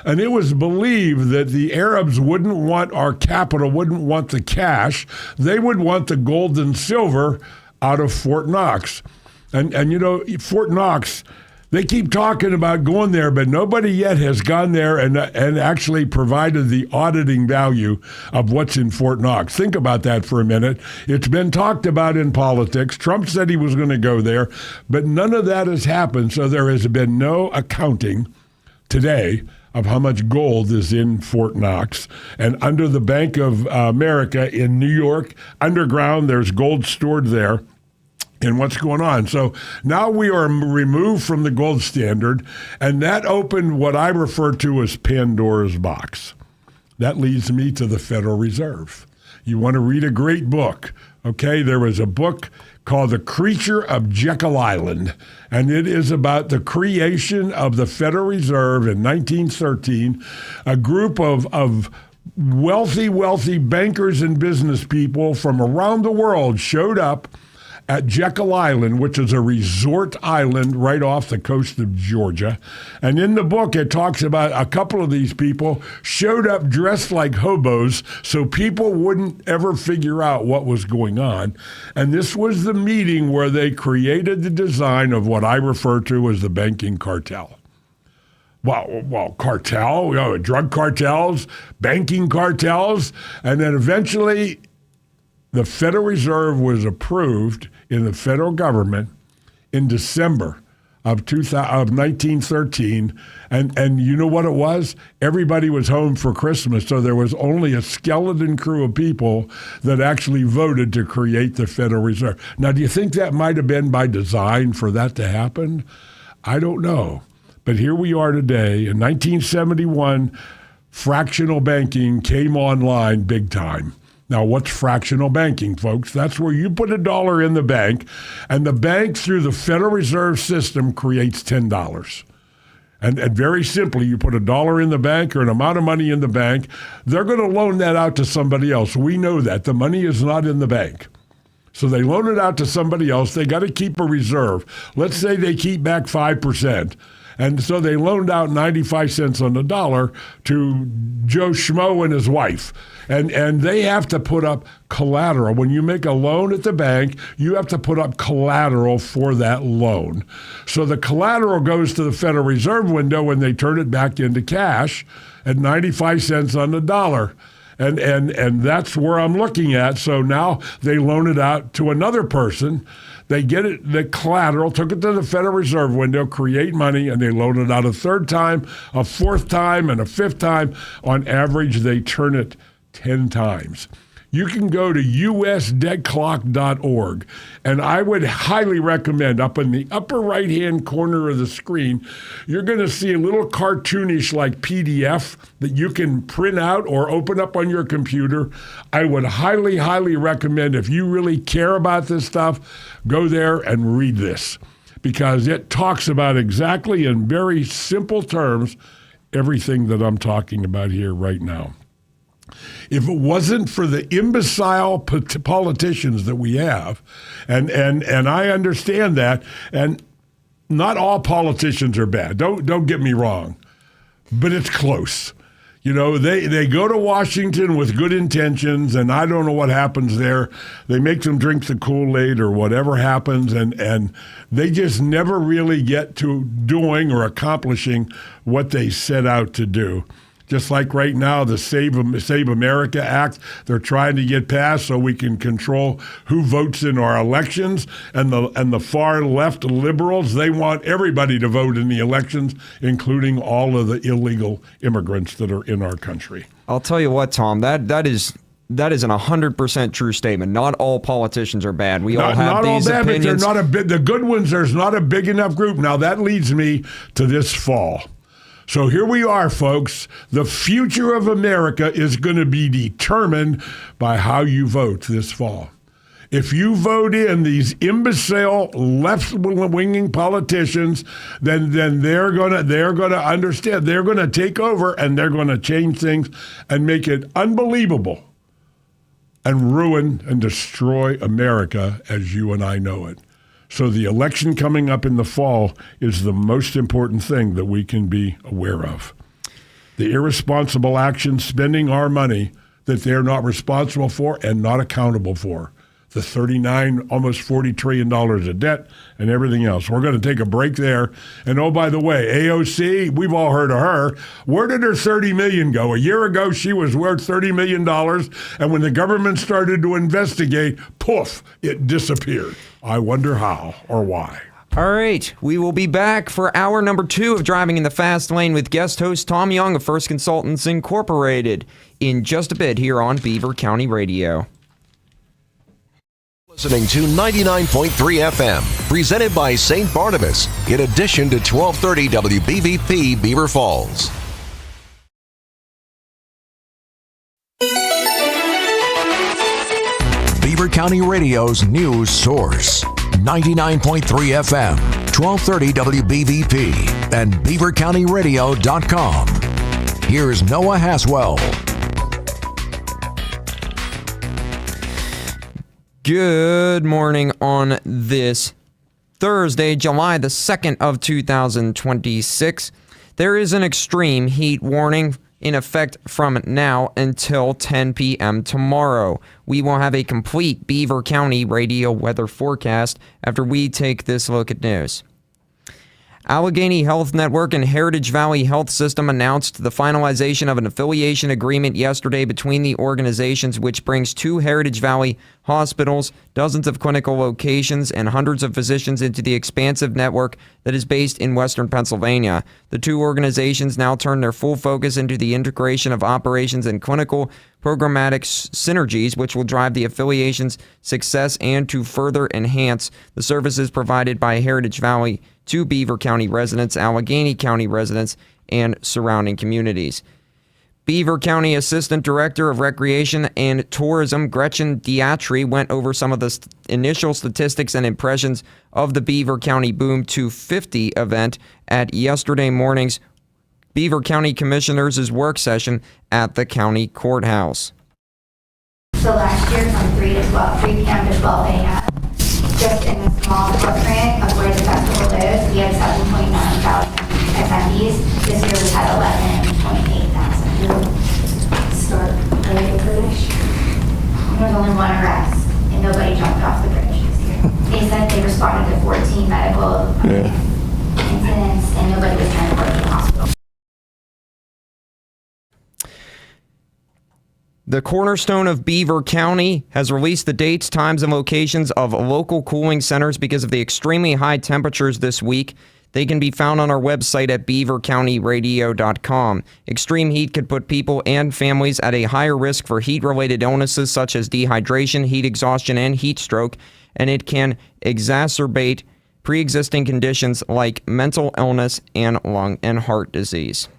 And it was believed that the Arabs wouldn't want our capital, wouldn't want the cash. They would want the gold and silver out of Fort Knox. And you know, Fort Knox, they keep talking about going there, but nobody yet has gone there and actually provided the auditing value of what's in Fort Knox. Think about that for a minute. It's been talked about in politics. Trump said he was going to go there, but none of that has happened. So there has been no accounting today of how much gold is in Fort Knox. And under the Bank of America in New York, underground, there's gold stored there. And what's going on? So now we are removed from the gold standard, and that opened what I refer to as Pandora's box. That leads me to the Federal Reserve. You want to read a great book, okay? There was a book called The Creature of Jekyll Island, and it is about the creation of the Federal Reserve in 1913, a group of wealthy bankers and business people from around the world showed up at Jekyll Island, which is a resort island right off the coast of Georgia. And in the book, it talks about a couple of these people showed up dressed like hobos so people wouldn't ever figure out what was going on. And this was the meeting where they created the design of what I refer to as the banking cartel. Well, cartel, you know, drug cartels, banking cartels, and then eventually the Federal Reserve was approved in the federal government in December of 1913. And you know what it was? Everybody was home for Christmas, so there was only a skeleton crew of people that actually voted to create the Federal Reserve. Now, do you think that might have been by design for that to happen? I don't know. But here we are today. In 1971, fractional banking came online big time. Now, what's fractional banking, folks? That's where you put $1 in the bank, and the bank, through the Federal Reserve System, creates $10. And very simply, you put $1 in the bank or an amount of money in the bank, they're going to loan that out to somebody else. We know that. The money is not in the bank. So they loan it out to somebody else. They got to keep a reserve. Let's say they keep back 5%. And so they loaned out 95 cents on the dollar to Joe Schmo and his wife. And they have to put up collateral. When you make a loan at the bank, you have to put up collateral for that loan. So the collateral goes to the Federal Reserve window when they turn it back into cash at 95 cents on the dollar. And that's where I'm looking at. So now they loan it out to another person. They get it, the collateral, took it to the Federal Reserve window, create money, and they loan it out a third time, a fourth time, and a fifth time. On average, they turn it 10 times. You can go to usdebtclock.org, and I would highly recommend, up in the upper right-hand corner of the screen, you're going to see a little cartoonish like PDF that you can print out or open up on your computer. I would highly recommend, if you really care about this stuff, go there and read this, because it talks about exactly, in very simple terms, everything that I'm talking about here right now. If it wasn't for the imbecile politicians that we have, and I understand that, and not all politicians are bad. Don't get me wrong, but it's close. You know, they go to Washington with good intentions, and I don't know what happens there. They make them drink the Kool-Aid or whatever happens, and they just never really get to doing or accomplishing what they set out to do. Just like right now, the Save America Act, they're trying to get passed so we can control who votes in our elections. And the far left liberals, they want everybody to vote in the elections, including all of the illegal immigrants that are in our country. I'll tell you what, Tom, that is an 100% true statement. Not all politicians are bad. We all have these not all bad, opinions. But they're not the good ones. There's not a big enough group. Now that leads me to this fall. So here we are, folks. The future of America is going to be determined by how you vote this fall. If you vote in these imbecile left-winging politicians, then they're gonna understand. They're gonna take over and they're gonna change things and make it unbelievable and ruin and destroy America as you and I know it. So the election coming up in the fall is the most important thing that we can be aware of. The irresponsible action spending our money that they're not responsible for and not accountable for. The almost $40 trillion of debt and everything else. We're going to take a break there. And oh, by the way, AOC, we've all heard of her. Where did her $30 million go? A year ago, she was worth $30 million. And when the government started to investigate, poof, it disappeared. I wonder how or why. All right, we will be back for hour number 2 of Driving in the Fast Lane with guest host Tom Young of First Consultants Incorporated in just a bit here on Beaver County Radio. Listening to 99.3 FM, presented by St. Barnabas, in addition to 1230 WBVP Beaver Falls. Beaver County Radio's news source. 99.3 FM, 1230 WBVP, and BeaverCountyRadio.com. Here's Noah Haswell. Good morning on this Thursday, July the 2nd of 2026. There is an extreme heat warning in effect from now until 10 p.m. tomorrow. We will have a complete Beaver County radio weather forecast after we take this look at news. Allegheny Health Network and Heritage Valley Health System announced the finalization of an affiliation agreement yesterday between the organizations, which brings 2 Heritage Valley hospitals, dozens of clinical locations, and hundreds of physicians into the expansive network that is based in Western Pennsylvania. The 2 organizations now turn their full focus into the integration of operations and clinical programmatic synergies, which will drive the affiliation's success and to further enhance the services provided by Heritage Valley to Beaver County residents, Allegheny County residents, and surrounding communities. Beaver County Assistant Director of Recreation and Tourism, Gretchen Diatri, went over some of the initial statistics and impressions of the Beaver County Boom 250 event at yesterday morning's Beaver County Commissioners' work session at the county courthouse. So last year from 3 p.m. to 12 a.m., just in the small footprint of where the festival is, we had 7.9 thousand attendees. This year we had 11.8 thousand. Start really foolish. There was only 1 arrest, and nobody jumped off the bridge this year. They said they responded to 14 medical incidents, and nobody was transported to the hospital. The Cornerstone of Beaver County has released the dates, times, and locations of local cooling centers because of the extremely high temperatures this week. They can be found on our website at BeaverCountyRadio.com. Extreme heat could put people and families at a higher risk for heat-related illnesses such as dehydration, heat exhaustion, and heat stroke, and it can exacerbate pre-existing conditions like mental illness and lung and heart disease.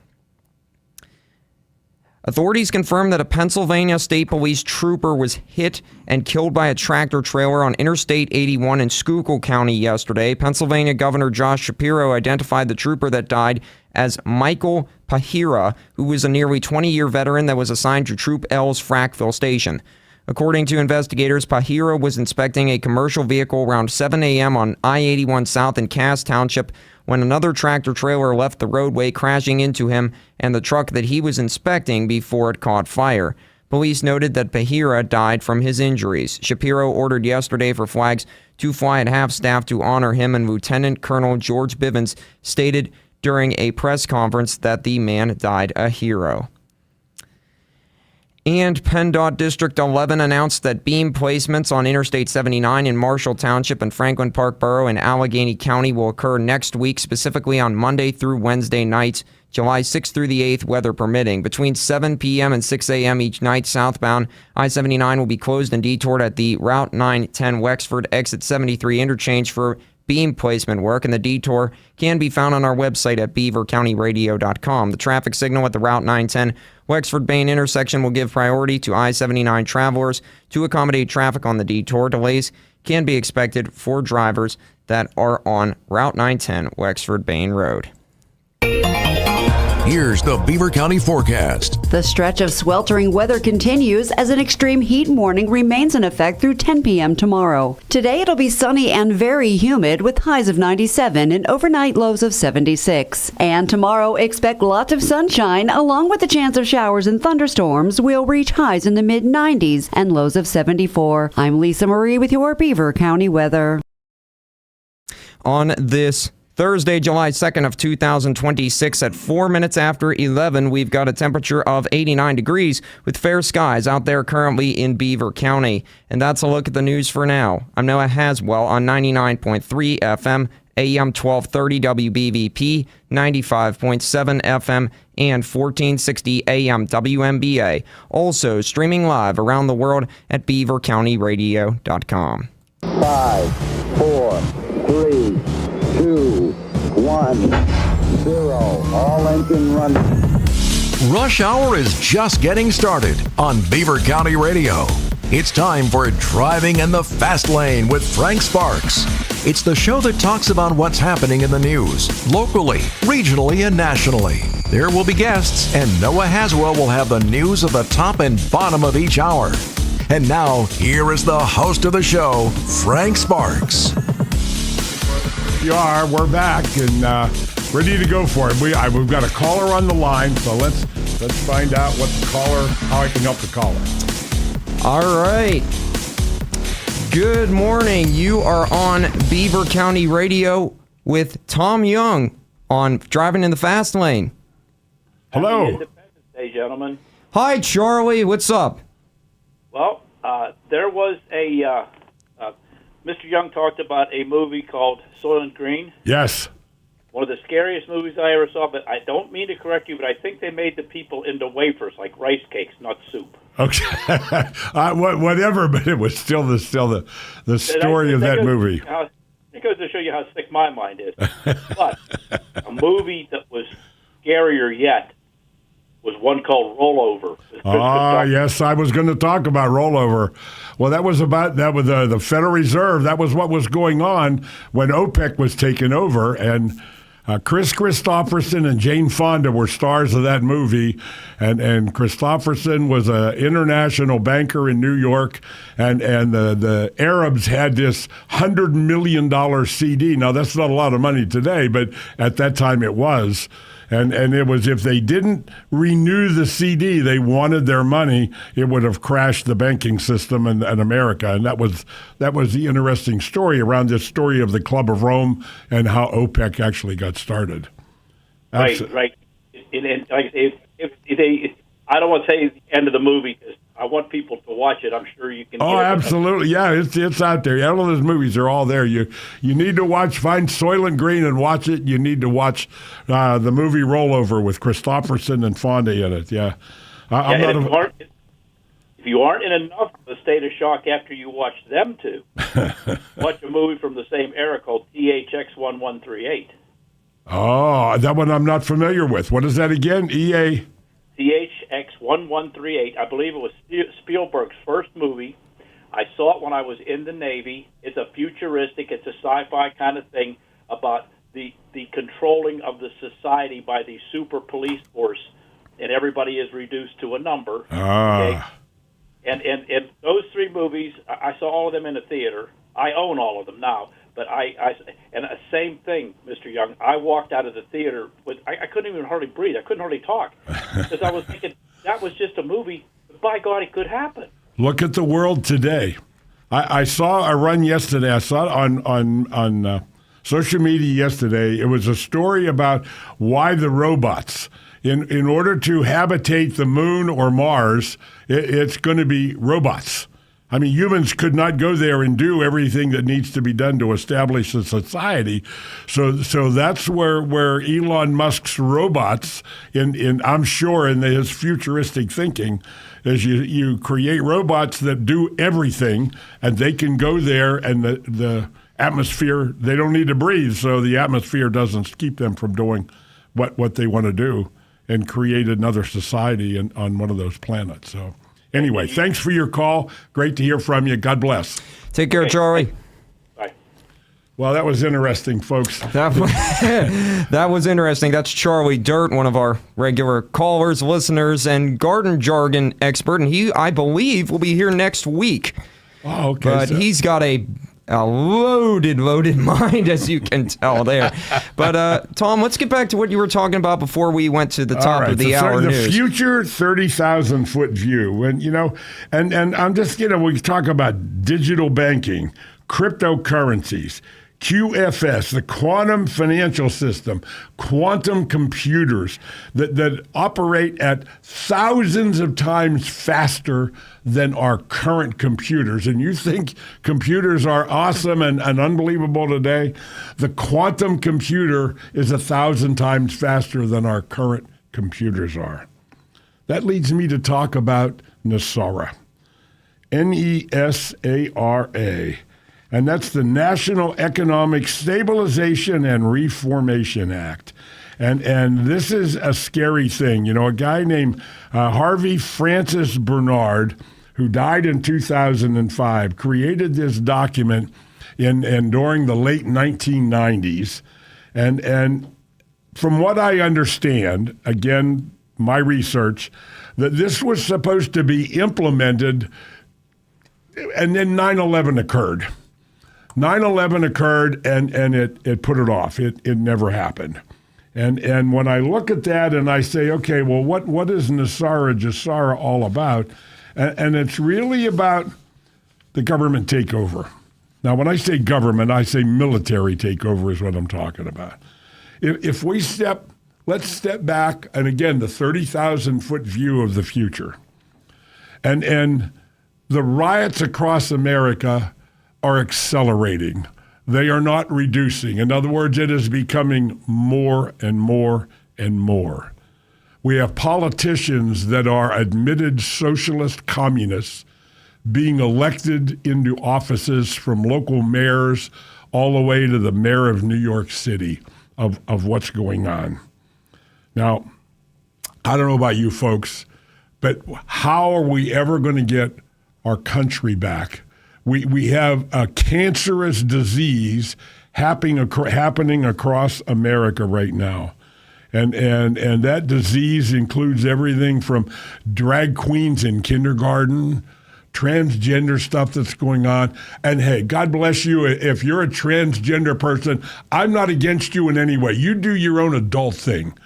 Authorities confirmed that a Pennsylvania State Police trooper was hit and killed by a tractor trailer on Interstate 81 in Schuylkill County yesterday. Pennsylvania Governor Josh Shapiro identified the trooper that died as Michael Pahira, who was a nearly 20-year veteran that was assigned to Troop L's Frackville Station. According to investigators, Pahira was inspecting a commercial vehicle around 7 a.m. on I-81 South in Cass Township when another tractor trailer left the roadway, crashing into him and the truck that he was inspecting before it caught fire. Police noted that Pahira died from his injuries. Shapiro ordered yesterday for flags to fly at half-staff to honor him, and Lieutenant Colonel George Bivens stated during a press conference that the man died a hero. And PennDOT District 11 announced that beam placements on Interstate 79 in Marshall Township and Franklin Park Borough in Allegheny County will occur next week, specifically on Monday through Wednesday nights, July 6th through the 8th, weather permitting. Between 7 p.m. and 6 a.m. each night, southbound I-79 will be closed and detoured at the Route 910 Wexford exit 73 interchange for beam placement work, and the detour can be found on our website at beavercountyradio.com. The traffic signal at the Route 910 Wexford Bain intersection will give priority to I-79 travelers to accommodate traffic on the detour. Delays can be expected for drivers that are on Route 910 Wexford Bain Road. Here's the Beaver County forecast. The stretch of sweltering weather continues as an extreme heat warning remains in effect through 10 p.m. tomorrow. Today it'll be sunny and very humid with highs of 97 and overnight lows of 76. And tomorrow expect lots of sunshine along with the chance of showers and thunderstorms. We'll reach highs in the mid-90s and lows of 74. I'm Lisa Marie with your Beaver County weather. On this Thursday, July 2nd of 2026 at 4 minutes after 11, we've got a temperature of 89 degrees with fair skies out there currently in Beaver County. And that's a look at the news for now. I'm Noah Haswell on 99.3 FM, AM 1230 WBVP, 95.7 FM, and 1460 AM WMBA. Also streaming live around the world at beavercountyradio.com. 5, 4, 3, 2, 1, 0. All engine running. Rush Hour is just getting started on Beaver County Radio. It's time for Driving in the Fast Lane with Frank Sparks. It's the show that talks about what's happening in the news, locally, regionally, and nationally. There will be guests, and Noah Haswell will have the news of the top and bottom of each hour. And now, here is the host of the show, Frank Sparks. We're back and ready to go for it. We've got a caller on the line, so let's find out how I can help the caller. All right. Good morning. You are on Beaver County Radio with Tom Young on Driving in the Fast Lane. Hello. Happy Independence Day, gentlemen. Hi, Charlie. What's up? Well, there was a Mr. Young talked about a movie called Soylent Green. Yes. One of the scariest movies I ever saw, but I don't mean to correct you, but I think they made the people into wafers, like rice cakes, not soup. Okay. Whatever, but it was still the story of that movie. It goes to show you how sick my mind is. But a movie that was scarier yet was one called Rollover. Yes, I was going to talk about Rollover. Well, that was the Federal Reserve. That was what was going on when OPEC was taken over, and Chris Christopherson and Jane Fonda were stars of that movie, and Christopherson was an international banker in New York, and the Arabs had this $100 million CD. Now, that's not a lot of money today, but at that time it was. And it was, if they didn't renew the CD, they wanted their money, it would have crashed the banking system in America. And that was the interesting story around this story of the Club of Rome and how OPEC actually got started. Right. I don't want to say the end of the movie because I want people to watch it. I'm sure you can. Oh, absolutely. Yeah, it's out there. All of those movies are all there. You need to find Soylent Green and watch it. You need to watch the movie Rollover with Christopherson and Fonda in it. Yeah. If you aren't in enough of a state of shock after you watch them two, watch a movie from the same era called THX 1138. Oh, that one I'm not familiar with. What is that again? EA? THX 1138. I believe it was Spielberg's first movie. I saw it when I was in the Navy. It's a futuristic, it's a sci-fi kind of thing about the controlling of the society by the super police force, and everybody is reduced to a number. Okay? And those three movies, I saw all of them in the theater. I own all of them now. But same thing, Mr. Young. I walked out of the theater with I couldn't even hardly breathe. I couldn't hardly talk because I was thinking that was just a movie. But by God, it could happen. Look at the world today. I saw a run yesterday. I saw it on social media yesterday. It was a story about why the robots. In order to habitate the moon or Mars, it's going to be robots. I mean, humans could not go there and do everything that needs to be done to establish a society. So that's where Elon Musk's robots, I'm sure in his futuristic thinking, is you create robots that do everything, and they can go there, and the atmosphere, they don't need to breathe, so the atmosphere doesn't keep them from doing what they want to do and create another society on one of those planets. So anyway, thanks for your call. Great to hear from you. God bless. Take care, Charlie. Bye. Well, that was interesting, folks. That was interesting. That's Charlie Dirt, one of our regular callers, listeners, and garden jargon expert. And he, I believe, will be here next week. Oh, okay. But he's got a loaded mind, as you can tell there. But, Tom, let's get back to what you were talking about before we went to the top of the hour news. The future 30,000-foot view. And, and I'm just, we talk about digital banking, cryptocurrencies, QFS, the quantum financial system, quantum computers that operate at thousands of times faster than our current computers. And you think computers are awesome and unbelievable today? The quantum computer is 1,000 times faster than our current computers are. That leads me to talk about NESARA. NESARA. And that's the National Economic Stabilization and Reformation Act. And this is a scary thing. A guy named Harvey Francis Bernard, who died in 2005, created this document during the late 1990s. And from what I understand, again, my research, that this was supposed to be implemented, and then 9/11 occurred. 9/11 occurred, and it put it off. It never happened. And when I look at that and I say, okay, well, what is NESARA all about? And it's really about the government takeover. Now, when I say government, I say military takeover is what I'm talking about. If we let's step back, and again, the 30,000-foot view of the future. And the riots across America are accelerating. They are not reducing. In other words, it is becoming more and more and more. We have politicians that are admitted socialist communists being elected into offices, from local mayors all the way to the mayor of New York City, of what's going on. Now, I don't know about you folks, but how are we ever going to get our country back? We have a cancerous disease happening across America right now. And that disease includes everything from drag queens in kindergarten, transgender stuff that's going on. And hey, God bless you. If you're a transgender person, I'm not against you in any way. You do your own adult thing.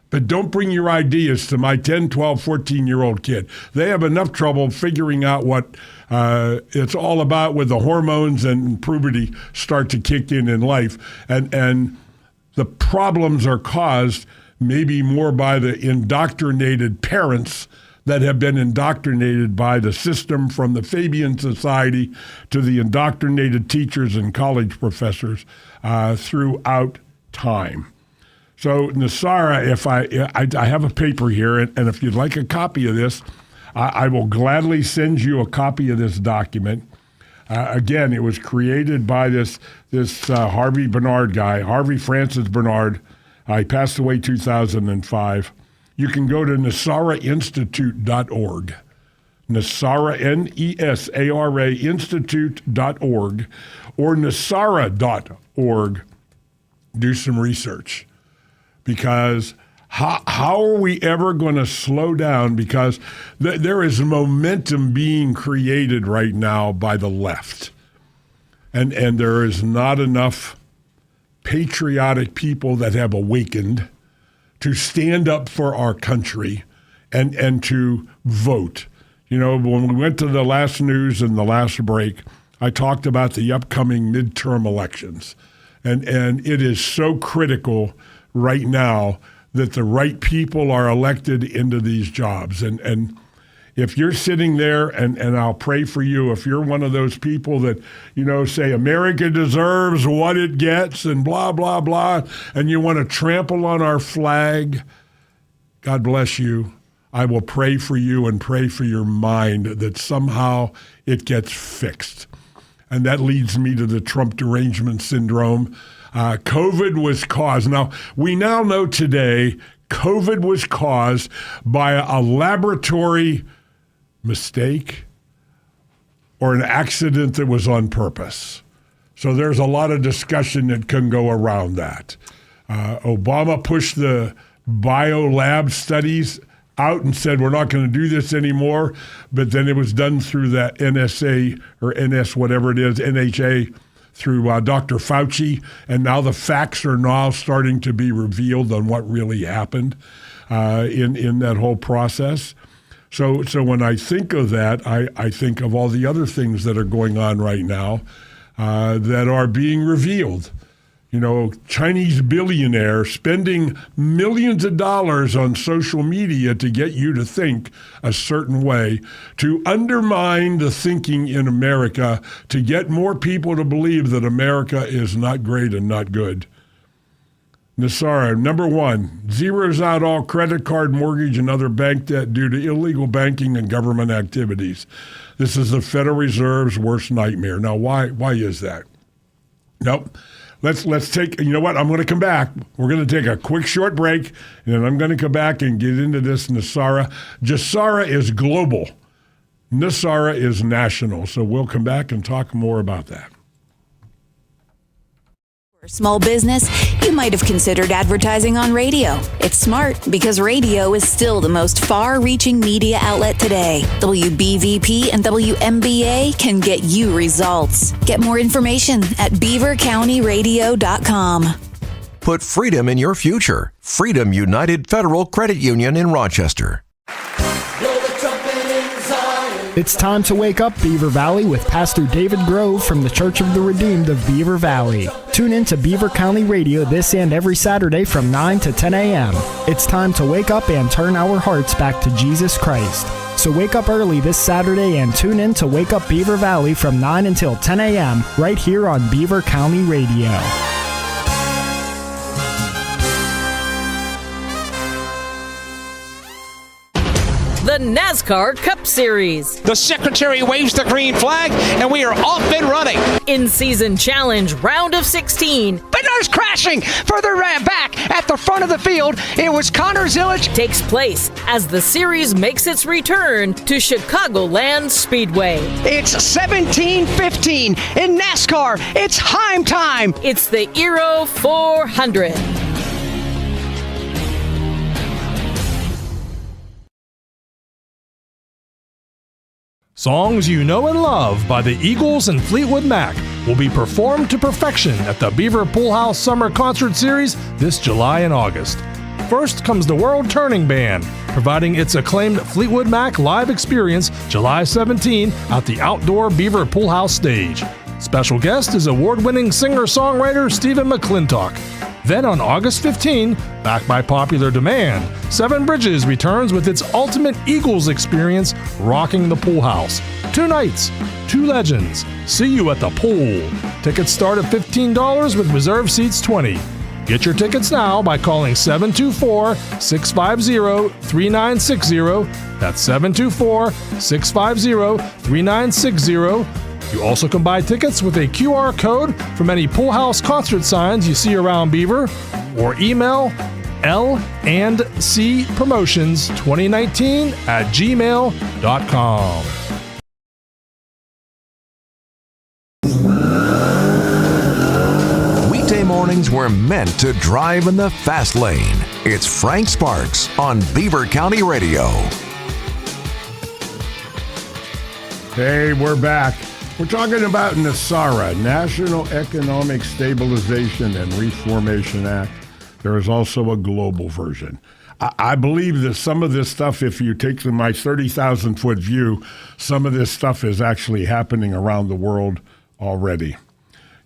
But don't bring your ideas to my 10, 12, 14-year-old kid. They have enough trouble figuring out what it's all about with the hormones and puberty start to kick in life. And the problems are caused maybe more by the indoctrinated parents that have been indoctrinated by the system, from the Fabian Society to the indoctrinated teachers and college professors throughout time. So NESARA, if I have a paper here, and if you'd like a copy of this, I will gladly send you a copy of this document. Again, it was created by this Harvey Bernard guy, Harvey Francis Bernard. He passed away 2005. You can go to NESARAinstitute.org. NESARA, N-E-S-A-R-A, institute.org, or NESARA.org. Do some research. Because how are we ever going to slow down? Because there is momentum being created right now by the left. And there is not enough patriotic people that have awakened to stand up for our country and to vote. When we went to the last news and the last break, I talked about the upcoming midterm elections. And it is so critical right now that the right people are elected into these jobs. And if you're sitting there, and I'll pray for you, if you're one of those people that, say America deserves what it gets and blah, blah, blah, and you want to trample on our flag, God bless you. I will pray for you and pray for your mind that somehow it gets fixed. And that leads me to the Trump derangement syndrome. COVID was caused. Now, we now know today COVID was caused by a laboratory mistake or an accident that was on purpose. So there's a lot of discussion that can go around that. Obama pushed the biolab studies out and said, we're not going to do this anymore. But then it was done through that NSA or NS, whatever it is, NHA, through Dr. Fauci. And now the facts are now starting to be revealed on what really happened in that whole process. So when I think of that, I think of all the other things that are going on right now that are being revealed. Chinese billionaire spending millions of dollars on social media to get you to think a certain way, to undermine the thinking in America, to get more people to believe that America is not great and not good. NESARA, number 1, zeroes out all credit card, mortgage, and other bank debt due to illegal banking and government activities. This is the Federal Reserve's worst nightmare. Now, why is that? Nope. Let's take, you know what, I'm going to come back. We're going to take a quick short break, and then I'm going to come back and get into this NESARA. GESARA is global. NESARA is national. So we'll come back and talk more about that. For small business, you might have considered advertising on radio. It's smart because radio is still the most far-reaching media outlet today. WBVP and WMBA can get you results. Get more information at beavercountyradio.com. Put freedom in your future. Freedom United Federal Credit Union in Rochester. It's time to wake up, Beaver Valley, with Pastor David Grove from the Church of the Redeemed of Beaver Valley. Tune in to Beaver County Radio this and every Saturday from 9 to 10 a.m. It's time to wake up and turn our hearts back to Jesus Christ. So wake up early this Saturday and tune in to Wake Up Beaver Valley from 9 until 10 a.m. right here on Beaver County Radio. The NASCAR Cup Series. The secretary waves the green flag, and we are off and running. In-season challenge, round of 16. Bednar's crashing further back at the front of the field. It was Connor Zillage. Takes place as the series makes its return to Chicagoland Speedway. It's 17:15 in NASCAR. It's Heim time. It's the Aero 400. Songs You Know and Love by the Eagles and Fleetwood Mac will be performed to perfection at the Beaver Pool House Summer Concert Series this July and August. First comes the World Turning Band, providing its acclaimed Fleetwood Mac live experience July 17 at the outdoor Beaver Pool House stage. Special guest is award-winning singer-songwriter Stephen McClintock. Then on August 15, backed by popular demand, Seven Bridges returns with its ultimate Eagles experience, rocking the pool house. 2 nights, 2 legends. See you at the pool. Tickets start at $15 with reserved seats $20. Get your tickets now by calling 724-650-3960. That's 724-650-3960. You also can buy tickets with a QR code from any Pool House concert signs you see around Beaver, or email LandCpromotions2019@gmail.com. Weekday mornings were meant to drive in the fast lane. It's Frank Sparks on Beaver County Radio. Hey, we're back. We're talking about NESARA, National Economic Stabilization and Reformation Act. There is also a global version. I believe that some of this stuff, if you take my 30,000-foot view, some of this stuff is actually happening around the world already.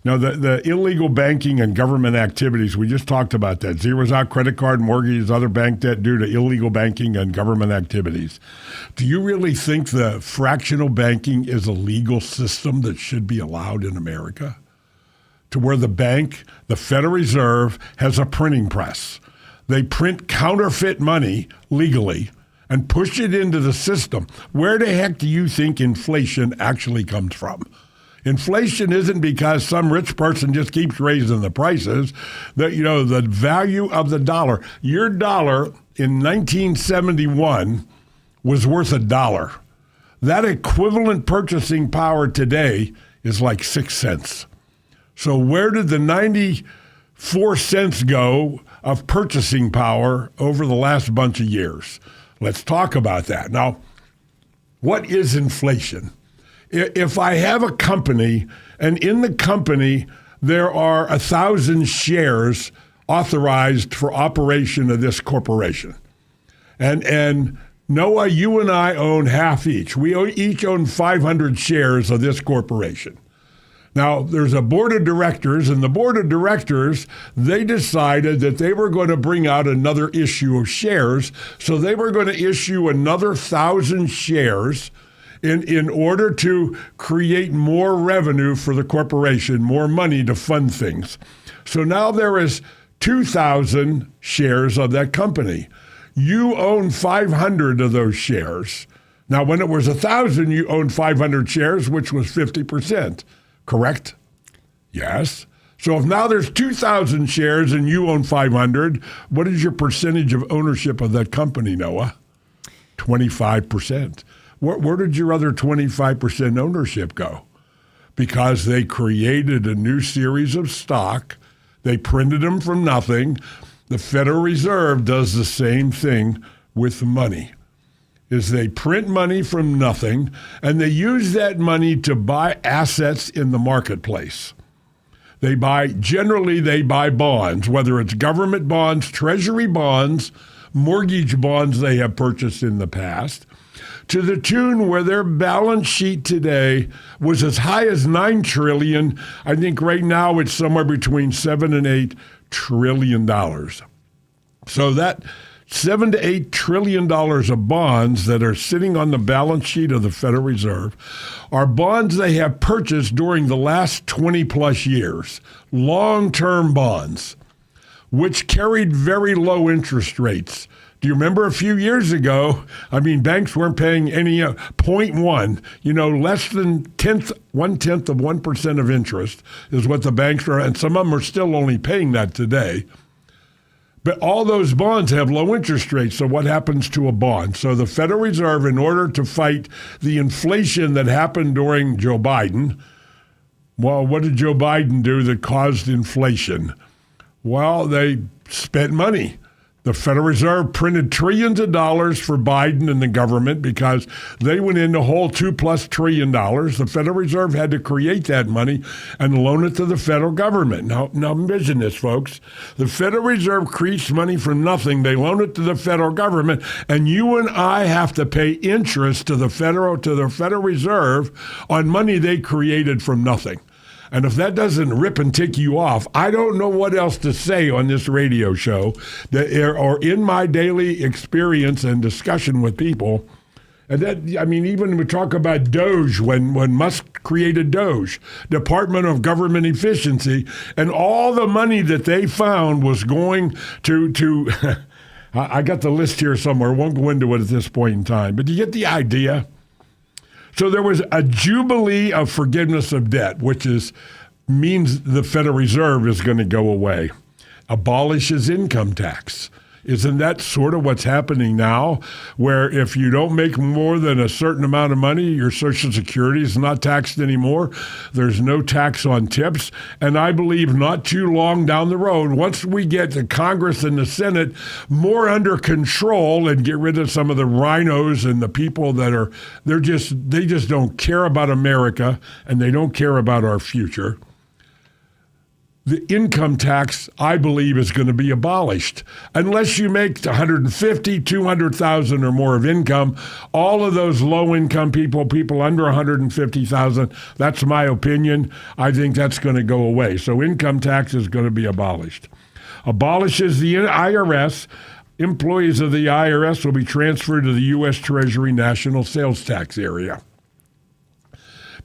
Now, the illegal banking and government activities, we just talked about that. Zeroes out credit card, mortgages, other bank debt due to illegal banking and government activities. Do you really think the fractional banking is a legal system that should be allowed in America? To where the bank, the Federal Reserve, has a printing press. They print counterfeit money legally and push it into the system. Where the heck do you think inflation actually comes from? Inflation isn't because some rich person just keeps raising the prices. The value of the dollar. Your dollar in 1971 was worth $1. That equivalent purchasing power today is like 6 cents. So where did the 94 cents go of purchasing power over the last bunch of years? Let's talk about that. Now, what is inflation? If I have a company, and in the company there are 1,000 shares authorized for operation of this corporation, and Noah, you and I own half each. We each own 500 shares of this corporation. Now, there's a board of directors, and the board of directors, they decided that they were going to bring out another issue of shares, so they were going to issue another 1,000 shares in order to create more revenue for the corporation, more money to fund things. So now there is 2,000 shares of that company. You own 500 of those shares. Now, when it was 1,000, you owned 500 shares, which was 50%, correct? Yes. So if now there's 2,000 shares and you own 500, what is your percentage of ownership of that company, Noah? 25%. Where did your other 25% ownership go? Because they created a new series of stock. They printed them from nothing. The Federal Reserve does the same thing with money. Is they print money from nothing, and they use that money to buy assets in the marketplace. Generally they buy bonds, whether it's government bonds, treasury bonds, mortgage bonds they have purchased in the past, to the tune where their balance sheet today was as high as $9 trillion. I think right now it's somewhere between $7 and $8 trillion. So that $7 to $8 trillion of bonds that are sitting on the balance sheet of the Federal Reserve are bonds they have purchased during the last 20 plus years, long-term bonds, which carried very low interest rates. Do you remember a few years ago, banks weren't paying any 0.1, less than 1/10 of 1% of interest is what the banks are, and some of them are still only paying that today. But all those bonds have low interest rates, so what happens to a bond? So the Federal Reserve, in order to fight the inflation that happened during Joe Biden, well, what did Joe Biden do that caused inflation? Well, they spent money. The Federal Reserve printed trillions of dollars for Biden and the government because they went in to hold $2+ trillion. The Federal Reserve had to create that money and loan it to the federal government. Now envision this, folks. The Federal Reserve creates money from nothing. They loan it to the federal government, and you and I have to pay interest to the Federal Reserve on money they created from nothing. And if that doesn't rip and tick you off, I don't know what else to say on this radio show or in my daily experience and discussion with people. And that, even we talk about DOGE, when Musk created DOGE, Department of Government Efficiency, and all the money that they found was going to I got the list here somewhere. I won't go into it at this point in time, but you get the idea. So there was a jubilee of forgiveness of debt, which means the Federal Reserve is going to go away. Abolishes income tax. Isn't that sort of what's happening now, where if you don't make more than a certain amount of money, your Social Security is not taxed anymore? There's no tax on tips. And I believe not too long down the road, once we get the Congress and the Senate more under control and get rid of some of the rhinos and the people that they just don't care about America and they don't care about our future. the income tax, I believe, is going to be abolished. Unless you make $150,000, $200,000 or more of income, all of those low-income people under $150,000, that's my opinion. I think that's going to go away. So income tax is going to be abolished. Abolishes the IRS. Employees of the IRS will be transferred to the U.S. Treasury National Sales Tax area,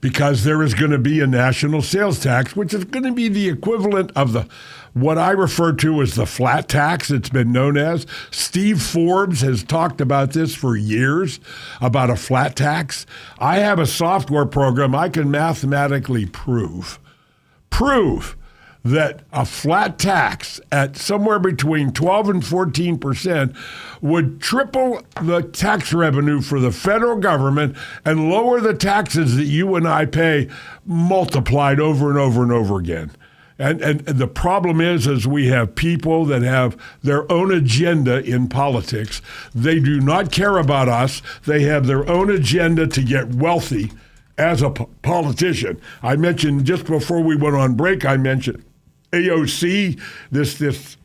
because there is going to be a national sales tax, which is going to be the equivalent of what I refer to as the flat tax it's been known as. Steve Forbes has talked about this for years, about a flat tax. I have a software program I can mathematically prove that a flat tax at somewhere between 12 and 14% would triple the tax revenue for the federal government and lower the taxes that you and I pay multiplied over and over and over again. And the problem is we have people that have their own agenda in politics. They do not care about us. They have their own agenda to get wealthy as a politician. I mentioned just before we went on break, I mentioned AOC, this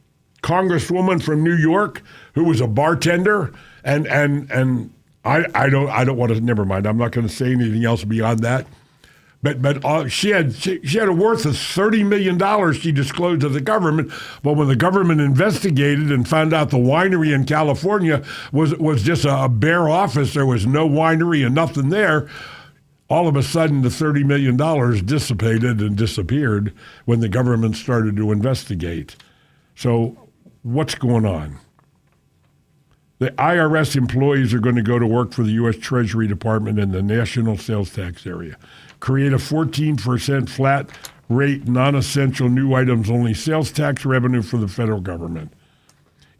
congresswoman from New York who was a bartender, and I don't want to, never mind. I'm not going to say anything else beyond that. But she had a worth of $30 million she disclosed to the government. But when the government investigated and found out the winery in California was just a bare office, there was no winery and nothing there. All of a sudden, the $30 million dissipated and disappeared when the government started to investigate. So what's going on? The IRS employees are going to go to work for the U.S. Treasury Department in the national sales tax area. Create a 14% flat rate, non-essential new items only sales tax revenue for the federal government.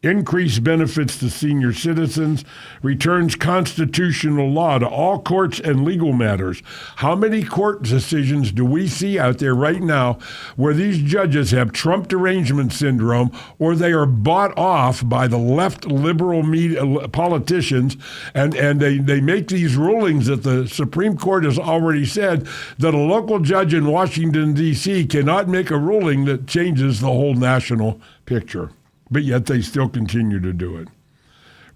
Increase benefits to senior citizens, returns constitutional law to all courts and legal matters. How many court decisions do we see out there right now where these judges have Trump derangement syndrome, or they are bought off by the left liberal media, politicians, and they make these rulings that the Supreme Court has already said that a local judge in Washington, D.C. cannot make a ruling that changes the whole national picture. But yet they still continue to do it.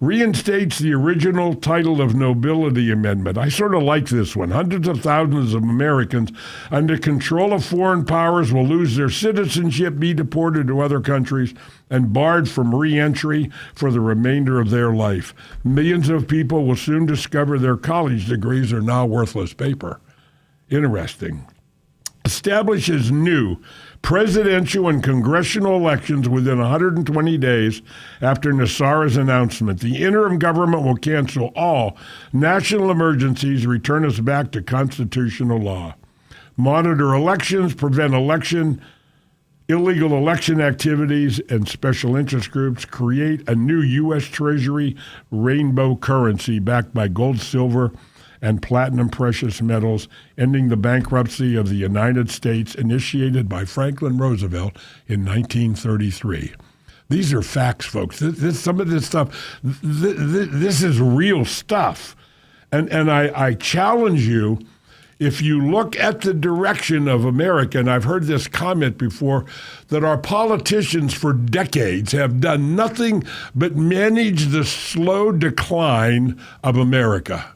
Reinstates the original title of nobility amendment. I sort of like this one. Hundreds of thousands of Americans under control of foreign powers will lose their citizenship, be deported to other countries, and barred from re-entry for the remainder of their life. Millions of people will soon discover their college degrees are now worthless paper. Interesting. Establishes new presidential and congressional elections within 120 days after Nassara's announcement. The interim government will cancel all national emergencies, return us back to constitutional law. Monitor elections, prevent illegal election activities, and special interest groups. Create a new U.S. Treasury rainbow currency backed by gold, silver, and platinum precious metals, ending the bankruptcy of the United States initiated by Franklin Roosevelt in 1933. These are facts, folks. Some of this stuff, this is real stuff. And I challenge you, if you look at the direction of America, and I've heard this comment before, that our politicians for decades have done nothing but manage the slow decline of America.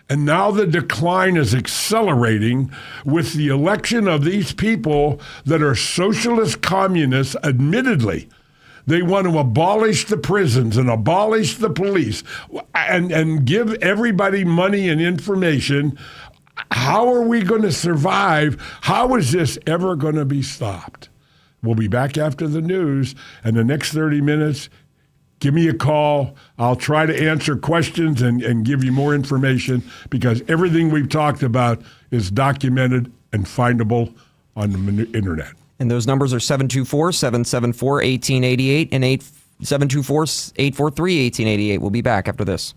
And now the decline is accelerating with the election of these people that are socialist communists, admittedly. They want to abolish the prisons and abolish the police and give everybody money and information. How are we going to survive? How is this ever going to be stopped? We'll be back after the news, and the next 30 minutes, give me a call. I'll try to answer questions and give you more information, because everything we've talked about is documented and findable on the internet. And those numbers are 724-774-1888 and 724-843-1888. We'll be back after this.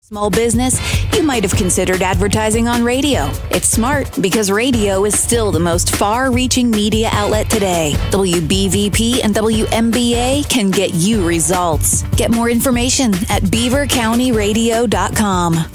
Small business, you might have considered advertising on radio. It's smart because radio is still the most far-reaching media outlet today. WBVP and WMBA can get you results. Get more information at beavercountyradio.com.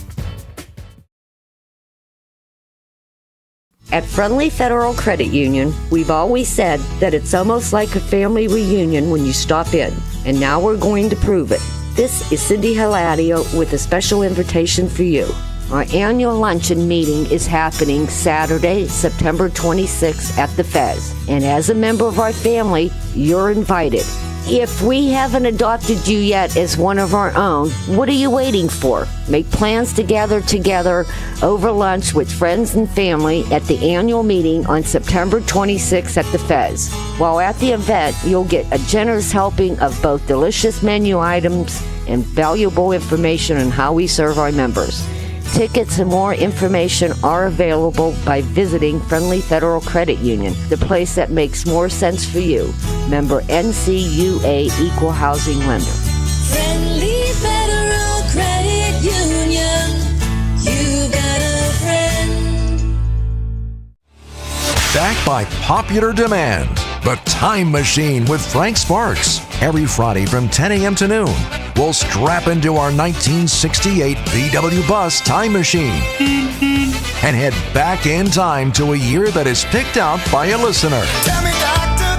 At Friendly Federal Credit Union, we've always said that it's almost like a family reunion when you stop in, and now we're going to prove it. This is Cindy Hiladio with a special invitation for you. Our annual luncheon meeting is happening Saturday, September 26th at the Fez, and as a member of our family, you're invited. If we haven't adopted you yet as one of our own, what are you waiting for? Make plans to gather together over lunch with friends and family at the annual meeting on September 26th at the Fez. While at the event, you'll get a generous helping of both delicious menu items and valuable information on how we serve our members. Tickets and more information are available by visiting Friendly Federal Credit Union, the place that makes more sense for you. Member NCUA Equal Housing Lender. Friendly Federal Credit Union. You got a friend. Back by popular demand, The Time Machine with Frank Sparks. Every Friday from 10 a.m. to noon, we'll strap into our 1968 VW Bus time machine and head back in time to a year that is picked out by a listener. Tell me, doctor,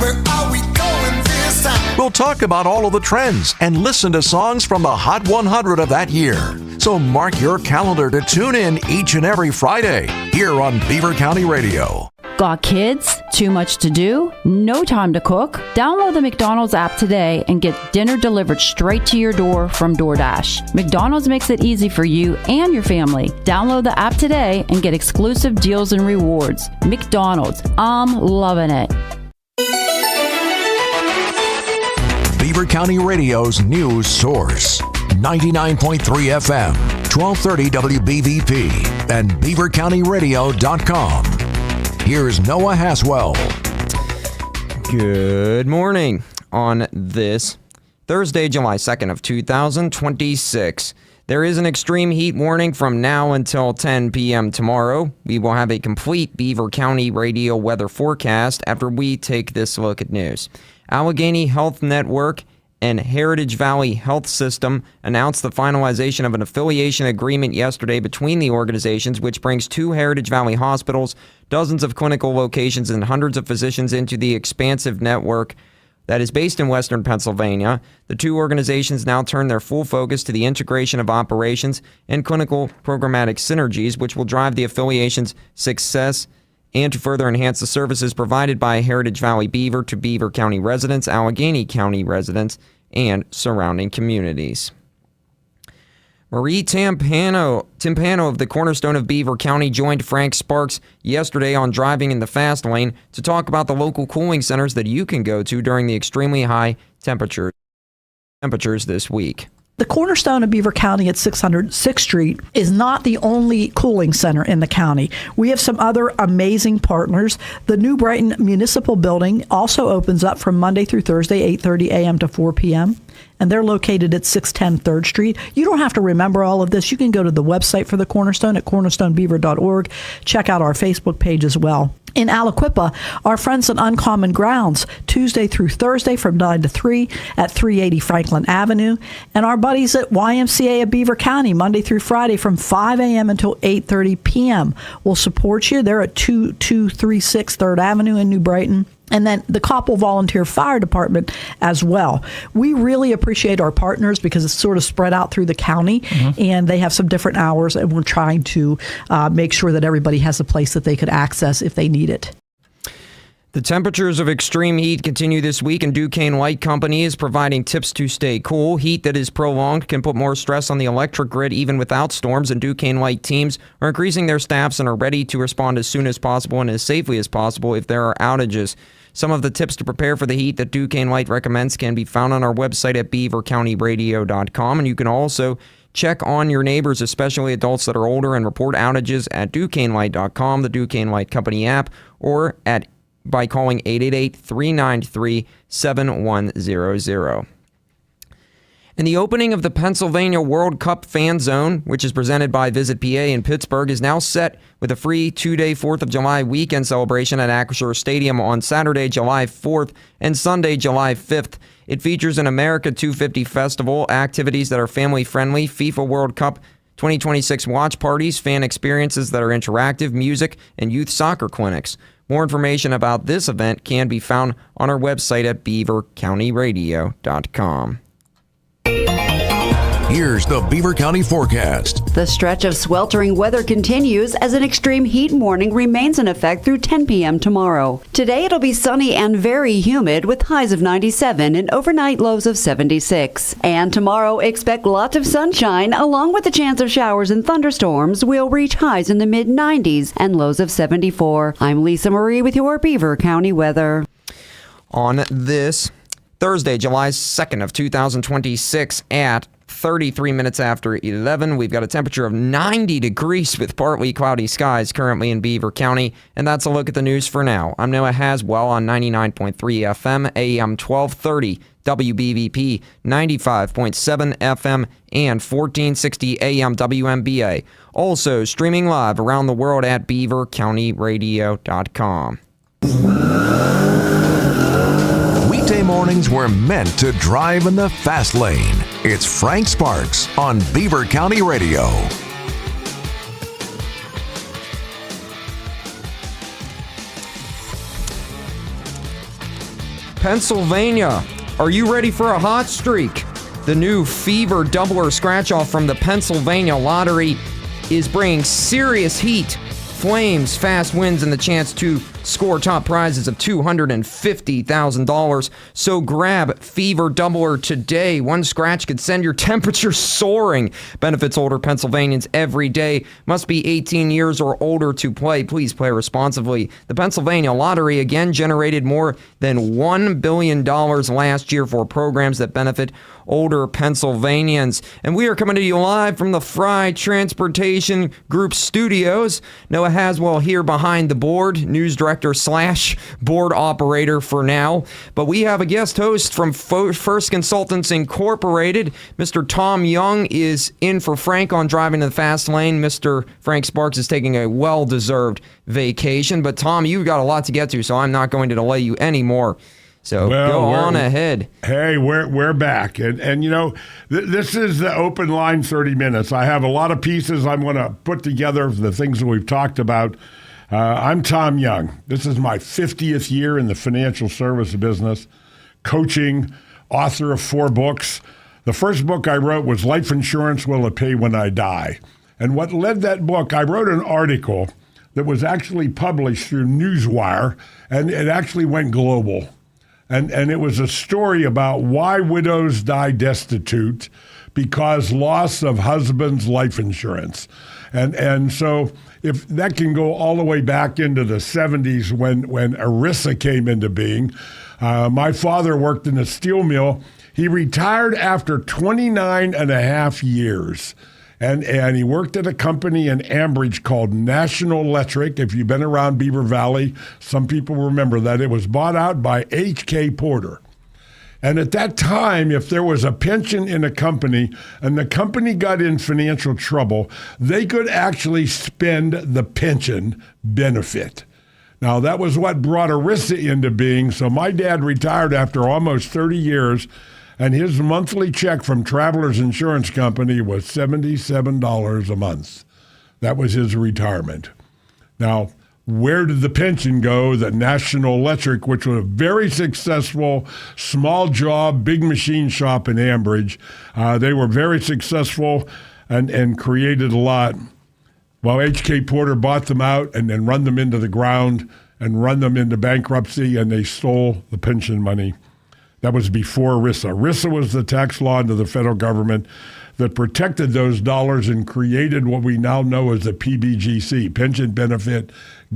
where are we going this time? We'll talk about all of the trends and listen to songs from the Hot 100 of that year. So mark your calendar to tune in each and every Friday here on Beaver County Radio. Got kids? Too much to do? No time to cook? Download the McDonald's app today and get dinner delivered straight to your door from DoorDash. McDonald's makes it easy for you and your family. Download the app today and get exclusive deals and rewards. McDonald's, I'm loving it. Beaver County Radio's news source. 99.3 FM, 1230 WBVP, and BeaverCountyRadio.com. Here's Noah Haswell. Good morning on this Thursday, July 2nd of 2026. There is an extreme heat warning from now until 10 p.m. tomorrow. We will have a complete Beaver County Radio weather forecast after we take this look at news. Allegheny Health Network and Heritage Valley Health System announced the finalization of an affiliation agreement yesterday between the organizations, which brings 2 Heritage Valley hospitals, dozens of clinical locations, and hundreds of physicians into the expansive network that is based in Western Pennsylvania. The 2 organizations now turn their full focus to the integration of operations and clinical programmatic synergies, which will drive the affiliation's success and to further enhance the services provided by Heritage Valley Beaver to Beaver County residents, Allegheny County residents, and surrounding communities. Marie Timpano of the Cornerstone of Beaver County joined Frank Sparks yesterday on Driving in the Fast Lane to talk about the local cooling centers that you can go to during the extremely high temperatures this week. The Cornerstone of Beaver County at 606th Street is not the only cooling center in the county. We have some other amazing partners. The New Brighton Municipal Building also opens up from Monday through Thursday, 8:30 a.m. to 4 p.m., and they're located at 610 3rd Street. You don't have to remember all of this. You can go to the website for the Cornerstone at cornerstonebeaver.org. Check out our Facebook page as well. In Aliquippa, our friends at Uncommon Grounds, Tuesday through Thursday from 9 to 3 at 380 Franklin Avenue. And our buddies at YMCA of Beaver County, Monday through Friday from 5 a.m. until 8:30 p.m. will support you. They're at 2236 3rd Avenue in New Brighton. And then the Coppell Volunteer Fire Department as well. We really appreciate our partners because it's sort of spread out through the county, and they have some different hours, and we're trying to make sure that everybody has a place that they could access if they need it. The temperatures of extreme heat continue this week, and Duquesne Light Company is providing tips to stay cool. Heat that is prolonged can put more stress on the electric grid even without storms, and Duquesne Light teams are increasing their staffs and are ready to respond as soon as possible and as safely as possible if there are outages. Some of the tips to prepare for the heat that Duquesne Light recommends can be found on our website at BeaverCountyRadio.com, and you can also check on your neighbors, especially adults that are older, and report outages at DuquesneLight.com, the Duquesne Light Company app, or by calling 888-393-7100. And the opening of the Pennsylvania World Cup Fan Zone, which is presented by Visit PA in Pittsburgh, is now set with a free 2-day 4th of July weekend celebration at Acrisure Stadium on Saturday, July 4th and Sunday, July 5th. It features an America 250 festival, activities that are family-friendly, FIFA World Cup 2026 watch parties, fan experiences that are interactive, music, and youth soccer clinics. More information about this event can be found on our website at beavercountyradio.com. Here's the Beaver County forecast. The stretch of sweltering weather continues as an extreme heat warning remains in effect through 10 p.m. tomorrow. Today it'll be sunny and very humid with highs of 97 and overnight lows of 76. And tomorrow expect lots of sunshine along with the chance of showers and thunderstorms. We'll reach highs in the mid-90s and lows of 74. I'm Lisa Marie with your Beaver County weather. On this Thursday, July 2nd of 2026 at 33 minutes after 11. We've got a temperature of 90 degrees with partly cloudy skies currently in Beaver County. And that's a look at the news for now. I'm Noah Haswell on 99.3 FM, AM 1230, WBVP 95.7 FM, and 1460 AM WMBA. Also streaming live around the world at beavercountyradio.com. Weekday mornings were meant to drive in the fast lane. It's Frank Sparks on Beaver County Radio. Pennsylvania, are you ready for a hot streak? The new Fever Doubler scratch-off from the Pennsylvania Lottery is bringing serious heat, flames, fast winds, and the chance to score top prizes of $250,000. So grab Fever Doubler today. One scratch could send your temperature soaring. Benefits older Pennsylvanians every day. Must be 18 years or older to play. Please play responsibly. The Pennsylvania Lottery again generated more than $1 billion last year for programs that benefit older Pennsylvanians. And we are coming to you live from the Fry Transportation Group studios. Noah Haswell here behind the board, news director / board operator for now. But we have a guest host from First Consultants Incorporated. Mr. Tom Young is in for Frank on Driving to the Fast Lane. Mr. Frank Sparks is taking a well-deserved vacation. But Tom, you've got a lot to get to, so I'm not going to delay you anymore. So go on ahead. Hey, we're back. And you know, this is the open line 30 minutes. I have a lot of pieces I'm going to put together, the things that we've talked about. I'm Tom Young. This is my 50th year in the financial service business, coaching, author of 4 books. The first book I wrote was Life Insurance, Will It Pay When I Die? And what led that book, I wrote an article that was actually published through Newswire, and it actually went global. And it was a story about why widows die destitute because loss of husband's life insurance. And so if that can go all the way back into the 70s when ERISA came into being. My father worked in a steel mill. He retired after 29 and a half years. And he worked at a company in Ambridge called National Electric. If you've been around Beaver Valley, some people remember that. It was bought out by H.K. Porter. And at that time, if there was a pension in a company and the company got in financial trouble, they could actually spend the pension benefit. Now, that was what brought ERISA into being. So my dad retired after almost 30 years, and his monthly check from Travelers Insurance Company was $77 a month. That was his retirement. Now, where did the pension go? The National Electric, which was a very successful small job, big machine shop in Ambridge. They were very successful and created a lot. Well, H.K. Porter bought them out and then run them into the ground and run them into bankruptcy, and they stole the pension money. That was before ERISA. ERISA was the tax law under the federal government that protected those dollars and created what we now know as the PBGC, Pension Benefit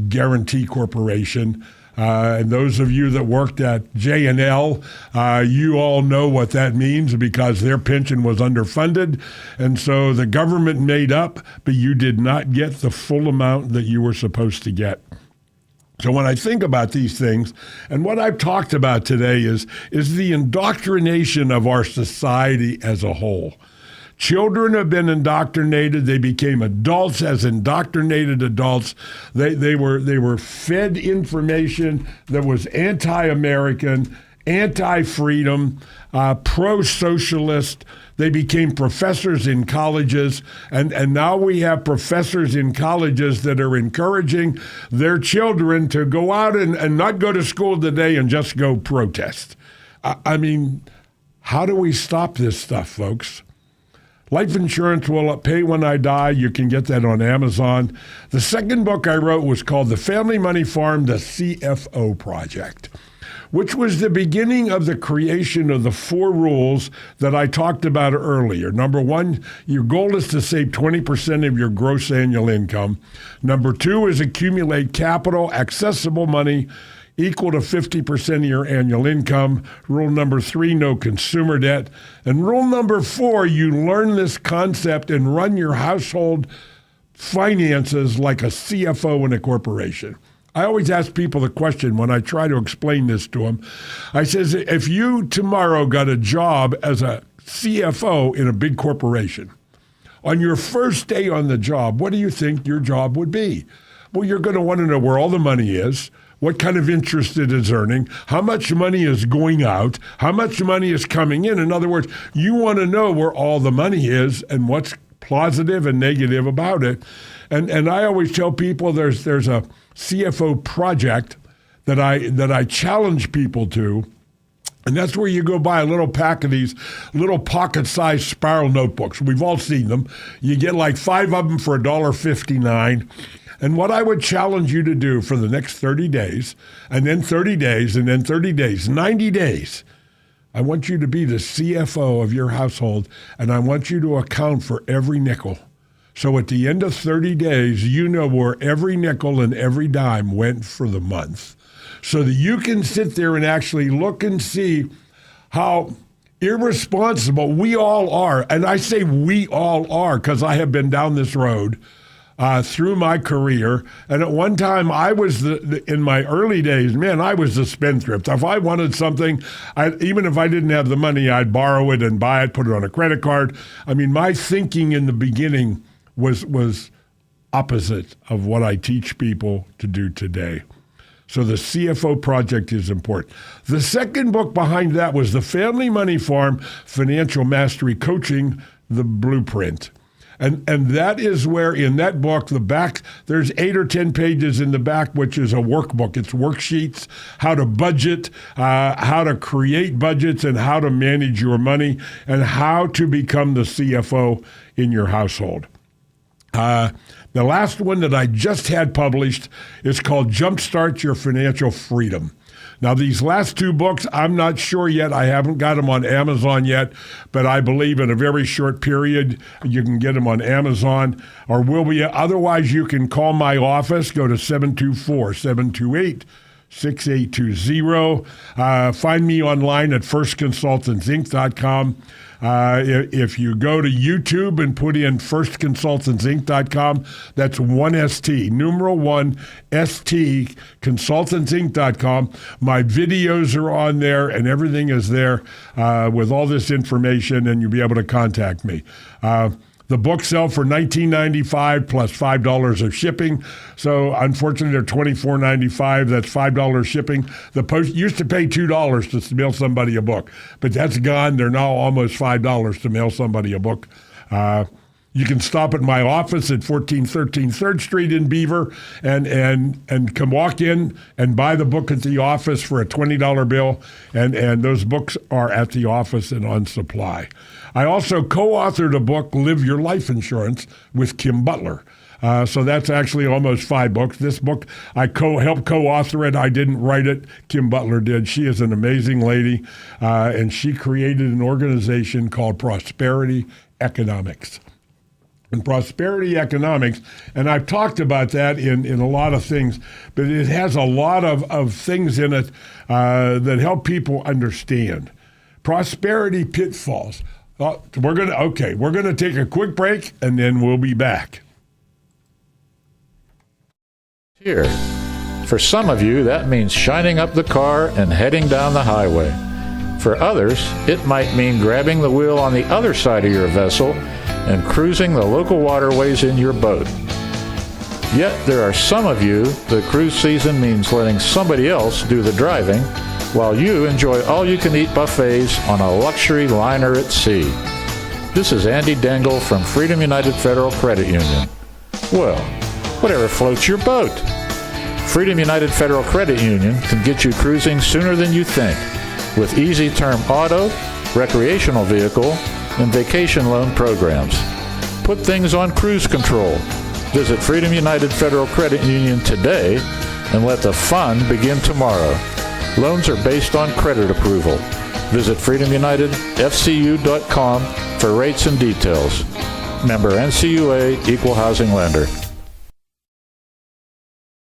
Guarantee Corporation. And those of you that worked at J&L, you all know what that means because their pension was underfunded. And so the government made up, but you did not get the full amount that you were supposed to get. So when I think about these things, and what I've talked about today is the indoctrination of our society as a whole. Children have been indoctrinated. They became adults as indoctrinated adults. They were fed information that was anti-American, anti-freedom, pro-socialist. They became professors in colleges, and now we have professors in colleges that are encouraging their children to go out and not go to school today and just go protest. I mean, how do we stop this stuff, folks? Life Insurance Will Pay When I Die. You can get that on Amazon. The second book I wrote was called The Family Money Farm, The CFO Project, which was the beginning of the creation of the 4 rules that I talked about earlier. Number 1, your goal is to save 20% of your gross annual income. Number 2 is accumulate capital, accessible money, equal to 50% of your annual income. Rule number 3, no consumer debt. And rule number 4, you learn this concept and run your household finances like a CFO in a corporation. I always ask people the question when I try to explain this to them. I says, if you tomorrow got a job as a CFO in a big corporation, on your first day on the job, what do you think your job would be? Well, you're going to want to know where all the money is, what kind of interest it is earning, how much money is going out, how much money is coming in. In other words, you want to know where all the money is and what's positive and negative about it. And I always tell people there's a CFO project that I challenge people to. And that's where you go buy a little pack of these little pocket-sized spiral notebooks. We've all seen them. You get like 5 of them for $1.59. And what I would challenge you to do for the next 30 days, and then 30 days, and then 30 days, 90 days, I want you to be the CFO of your household, and I want you to account for every nickel. So at the end of 30 days, you know where every nickel and every dime went for the month, so that you can sit there and actually look and see how irresponsible we all are. And I say we all are because I have been down this road through my career. And at one time, I was, in my early days, man, I was the spendthrift. If I wanted something, even if I didn't have the money, I'd borrow it and buy it, put it on a credit card. I mean, my thinking in the beginning was opposite of what I teach people to do today. So the CFO project is important. The second book behind that was The Family Money Farm, Financial Mastery Coaching, The Blueprint. And that is where, in that book, the back, there's 8 or 10 pages in the back, which is a workbook. It's worksheets, how to budget, how to create budgets, and how to manage your money, and how to become the CFO in your household. The last one that I just had published is called Jumpstart Your Financial Freedom. Now, these last 2 books, I'm not sure yet. I haven't got them on Amazon yet, but I believe in a very short period, you can get them on Amazon, or will be. Otherwise, you can call my office, go to 724-728-6820. Find me online at firstconsultantsinc.com. If you go to YouTube and put in firstconsultantsinc.com, that's 1ST, numeral 1ST, consultantsinc.com. My videos are on there and everything is there with all this information, and you'll be able to contact me. The books sell for $19.95 plus $5 of shipping. So unfortunately, they're $24.95. That's $5 shipping. The Post used to pay $2 to mail somebody a book, but that's gone. They're now almost $5 to mail somebody a book. You can stop at my office at 1413 3rd Street in Beaver and come walk in and buy the book at the office for a $20 bill. And those books are at the office and on supply. I also co-authored a book, Live Your Life Insurance, with Kim Butler. So that's actually almost 5 books. This book, I helped co-author it. I didn't write it. Kim Butler did. She is an amazing lady, and she created an organization called Prosperity Economics. And Prosperity Economics, and I've talked about that in a lot of things, but it has a lot of things in it that help people understand. Prosperity pitfalls. We're gonna take a quick break, and then we'll be back. Here. For some of you, that means shining up the car and heading down the highway. For others, it might mean grabbing the wheel on the other side of your vessel and cruising the local waterways in your boat. Yet there are some of you, the cruise season means letting somebody else do the driving, while you enjoy all-you-can-eat buffets on a luxury liner at sea. This is Andy Dengel from Freedom United Federal Credit Union. Well, whatever floats your boat. Freedom United Federal Credit Union can get you cruising sooner than you think with easy-term auto, recreational vehicle, and vacation loan programs. Put things on cruise control. Visit Freedom United Federal Credit Union today and let the fun begin tomorrow. Loans are based on credit approval. Visit freedomunitedfcu.com for rates and details. Member NCUA, Equal Housing Lender.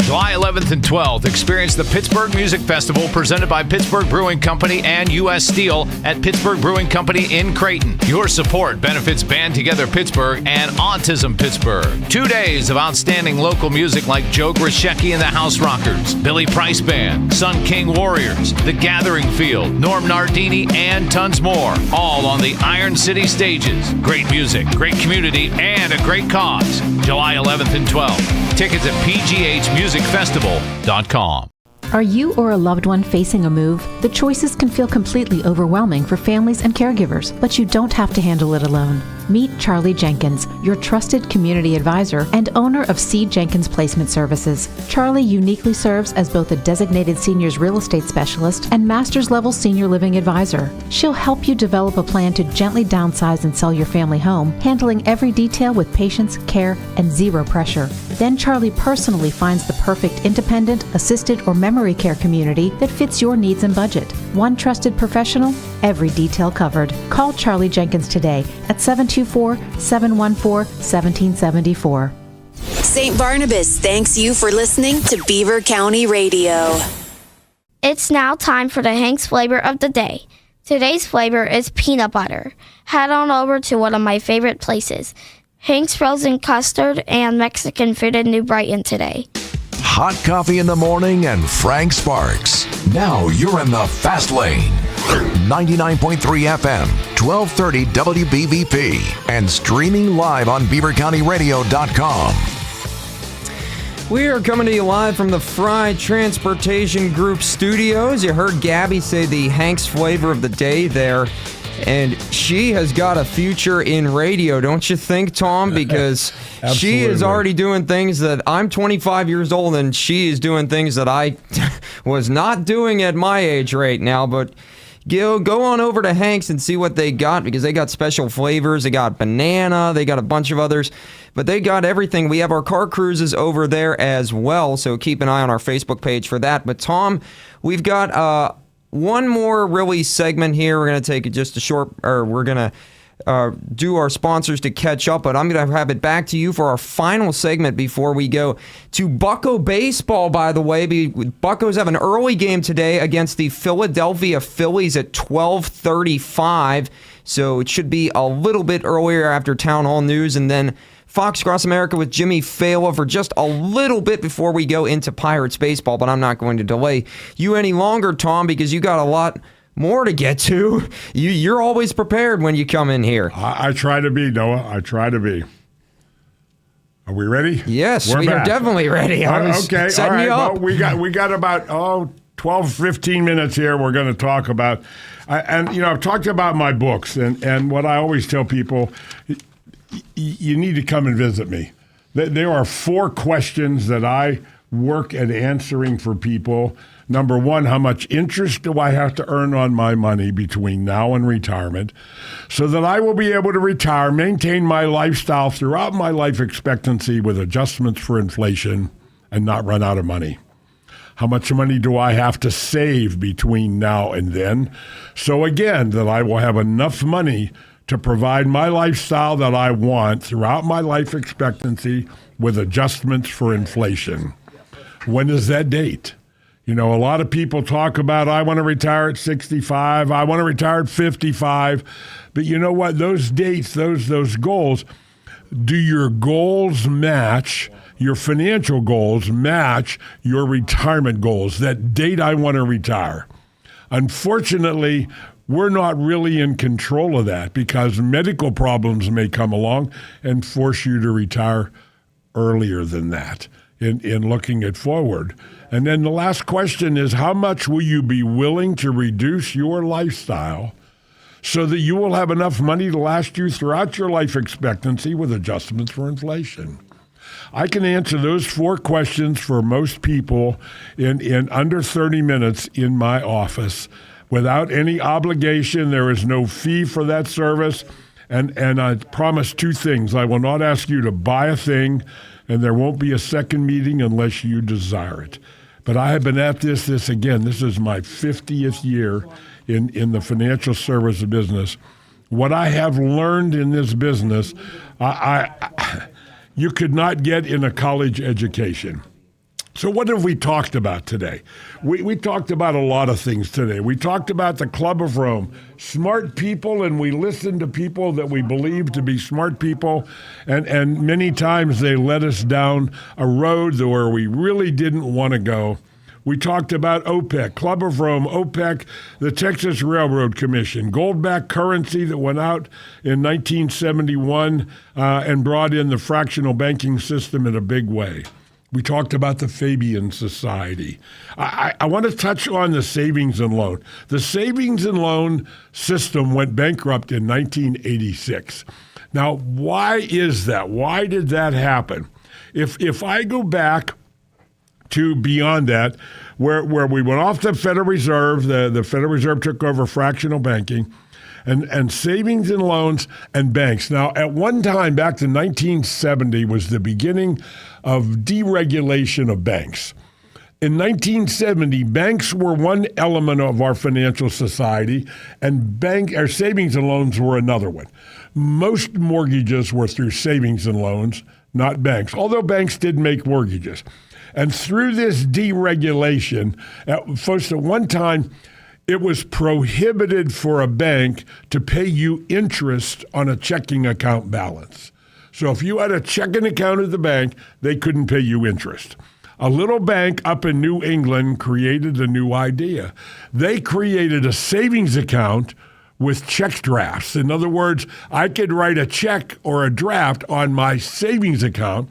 July 11th and 12th, experience the Pittsburgh Music Festival presented by Pittsburgh Brewing Company and U.S. Steel at Pittsburgh Brewing Company in Creighton. Your support benefits Band Together Pittsburgh and Autism Pittsburgh. 2 days of outstanding local music like Joe Grishecki and the House Rockers, Billy Price Band, Sun King Warriors, The Gathering Field, Norm Nardini, and tons more. All on the Iron City stages. Great music, great community, and a great cause. July 11th and 12th. Tickets at pghmusicfestival.com. Are you or a loved one facing a move? The choices can feel completely overwhelming for families and caregivers, but you don't have to handle it alone. Meet Charlie Jenkins, your trusted community advisor and owner of C. Jenkins Placement Services. Charlie uniquely serves as both a designated seniors real estate specialist and master's level senior living advisor. She'll help you develop a plan to gently downsize and sell your family home, handling every detail with patience, care, and zero pressure. Then Charlie personally finds the perfect independent, assisted, or memory care community that fits your needs and budget. One trusted professional, every detail covered. Call Charlie Jenkins today at 724-714-1774. St. Barnabas thanks you for listening to Beaver County Radio. It's now time for the Hank's flavor of the day. Today's flavor is peanut butter. Head on over to one of my favorite places, Hank's Frozen Custard and Mexican Food in New Brighton today. Hot coffee in the morning and Frank Sparks. Now you're in the fast lane. 99.3 FM, 1230 WBVP, and streaming live on BeaverCountyRadio.com. We are coming to you live from the Fry Transportation Group studios. You heard Gabby say the Hank's flavor of the day there. And she has got a future in radio, don't you think, Tom? Because she is already doing things that I'm 25 years old, and she is doing things that I was not doing at my age right now. But go on over to Hank's and see what they got, because they got special flavors. They got banana. They got a bunch of others. But they got everything. We have our car cruises over there as well, so keep an eye on our Facebook page for that. But, Tom, we've got one more really segment here. We're going to take just a short, or we're going to do our sponsors to catch up, but I'm going to have it back to you for our final segment before we go to Bucco Baseball, by the way. Buccos have an early game today against the Philadelphia Phillies at 12:35, so it should be a little bit earlier after Town Hall News, and then Fox Cross America with Jimmy Fala for just a little bit before we go into Pirates baseball, but I'm not going to delay you any longer, Tom, because you got a lot more to get to. You're always prepared when you come in here. I try to be, Noah. I try to be. Are we ready? Yes, we are definitely ready. Okay, all right. Well, we got about 12, 15 minutes here. We're going to talk about, I've talked about my books, and what I always tell people, you need to come and visit me. There are 4 questions that I work at answering for people. Number 1, how much interest do I have to earn on my money between now and retirement so that I will be able to retire, maintain my lifestyle throughout my life expectancy with adjustments for inflation and not run out of money? How much money do I have to save between now and then so, again, that I will have enough money to provide my lifestyle that I want throughout my life expectancy with adjustments for inflation? When is that date? A lot of people talk about, I want to retire at 65, I want to retire at 55. But you know what? Those dates, those goals, do your goals match, your financial goals match your retirement goals? That date I want to retire. Unfortunately, we're not really in control of that because medical problems may come along and force you to retire earlier than that. in looking it forward. And then the last question is, how much will you be willing to reduce your lifestyle so that you will have enough money to last you throughout your life expectancy with adjustments for inflation? I can answer those 4 questions for most people in under 30 minutes in my office without any obligation. There is no fee for that service. And I promise 2 things. I will not ask you to buy a thing, and there won't be a second meeting unless you desire it. But I have been at this again. This is my 50th year in the financial service business. What I have learned in this business, you could not get in a college education. So what have we talked about today? We talked about a lot of things today. We talked about the Club of Rome, smart people, and we listened to people that we believe to be smart people, and many times they led us down a road where we really didn't want to go. We talked about OPEC, Club of Rome, OPEC, the Texas Railroad Commission, gold-backed currency that went out in 1971 and brought in the fractional banking system in a big way. We talked about the Fabian Society. I want to touch on the savings and loan. The savings and loan system went bankrupt in 1986. Now, why is that? Why did that happen? If I go back to beyond that, where we went off the Federal Reserve, the Federal Reserve took over fractional banking, and savings and loans and banks. Now, at one time, back to 1970, was the beginning of deregulation of banks. In 1970, banks were one element of our financial society, and our savings and loans were another one. Most mortgages were through savings and loans, not banks, although banks did make mortgages. And through this deregulation, first at one time, it was prohibited for a bank to pay you interest on a checking account balance. So if you had a checking account at the bank, they couldn't pay you interest. A little bank up in New England created a new idea. They created a savings account with check drafts. In other words, I could write a check or a draft on my savings account.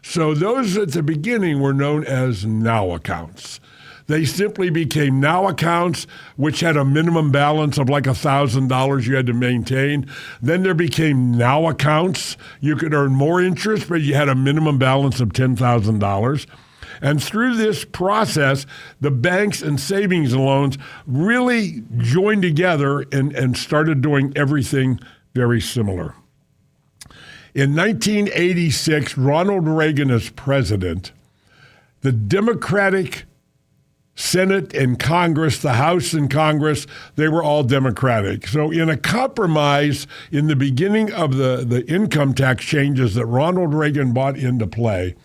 So those at the beginning were known as NOW accounts. They simply became NOW accounts, which had a minimum balance of like $1,000 you had to maintain. Then there became NOW accounts. You could earn more interest, but you had a minimum balance of $10,000. And through this process, the banks and savings and loans really joined together and started doing everything very similar. In 1986, Ronald Reagan as president, the Democratic Senate and Congress, the House and Congress, they were all Democratic. So in a compromise in the beginning of the income tax changes that Ronald Reagan brought into play,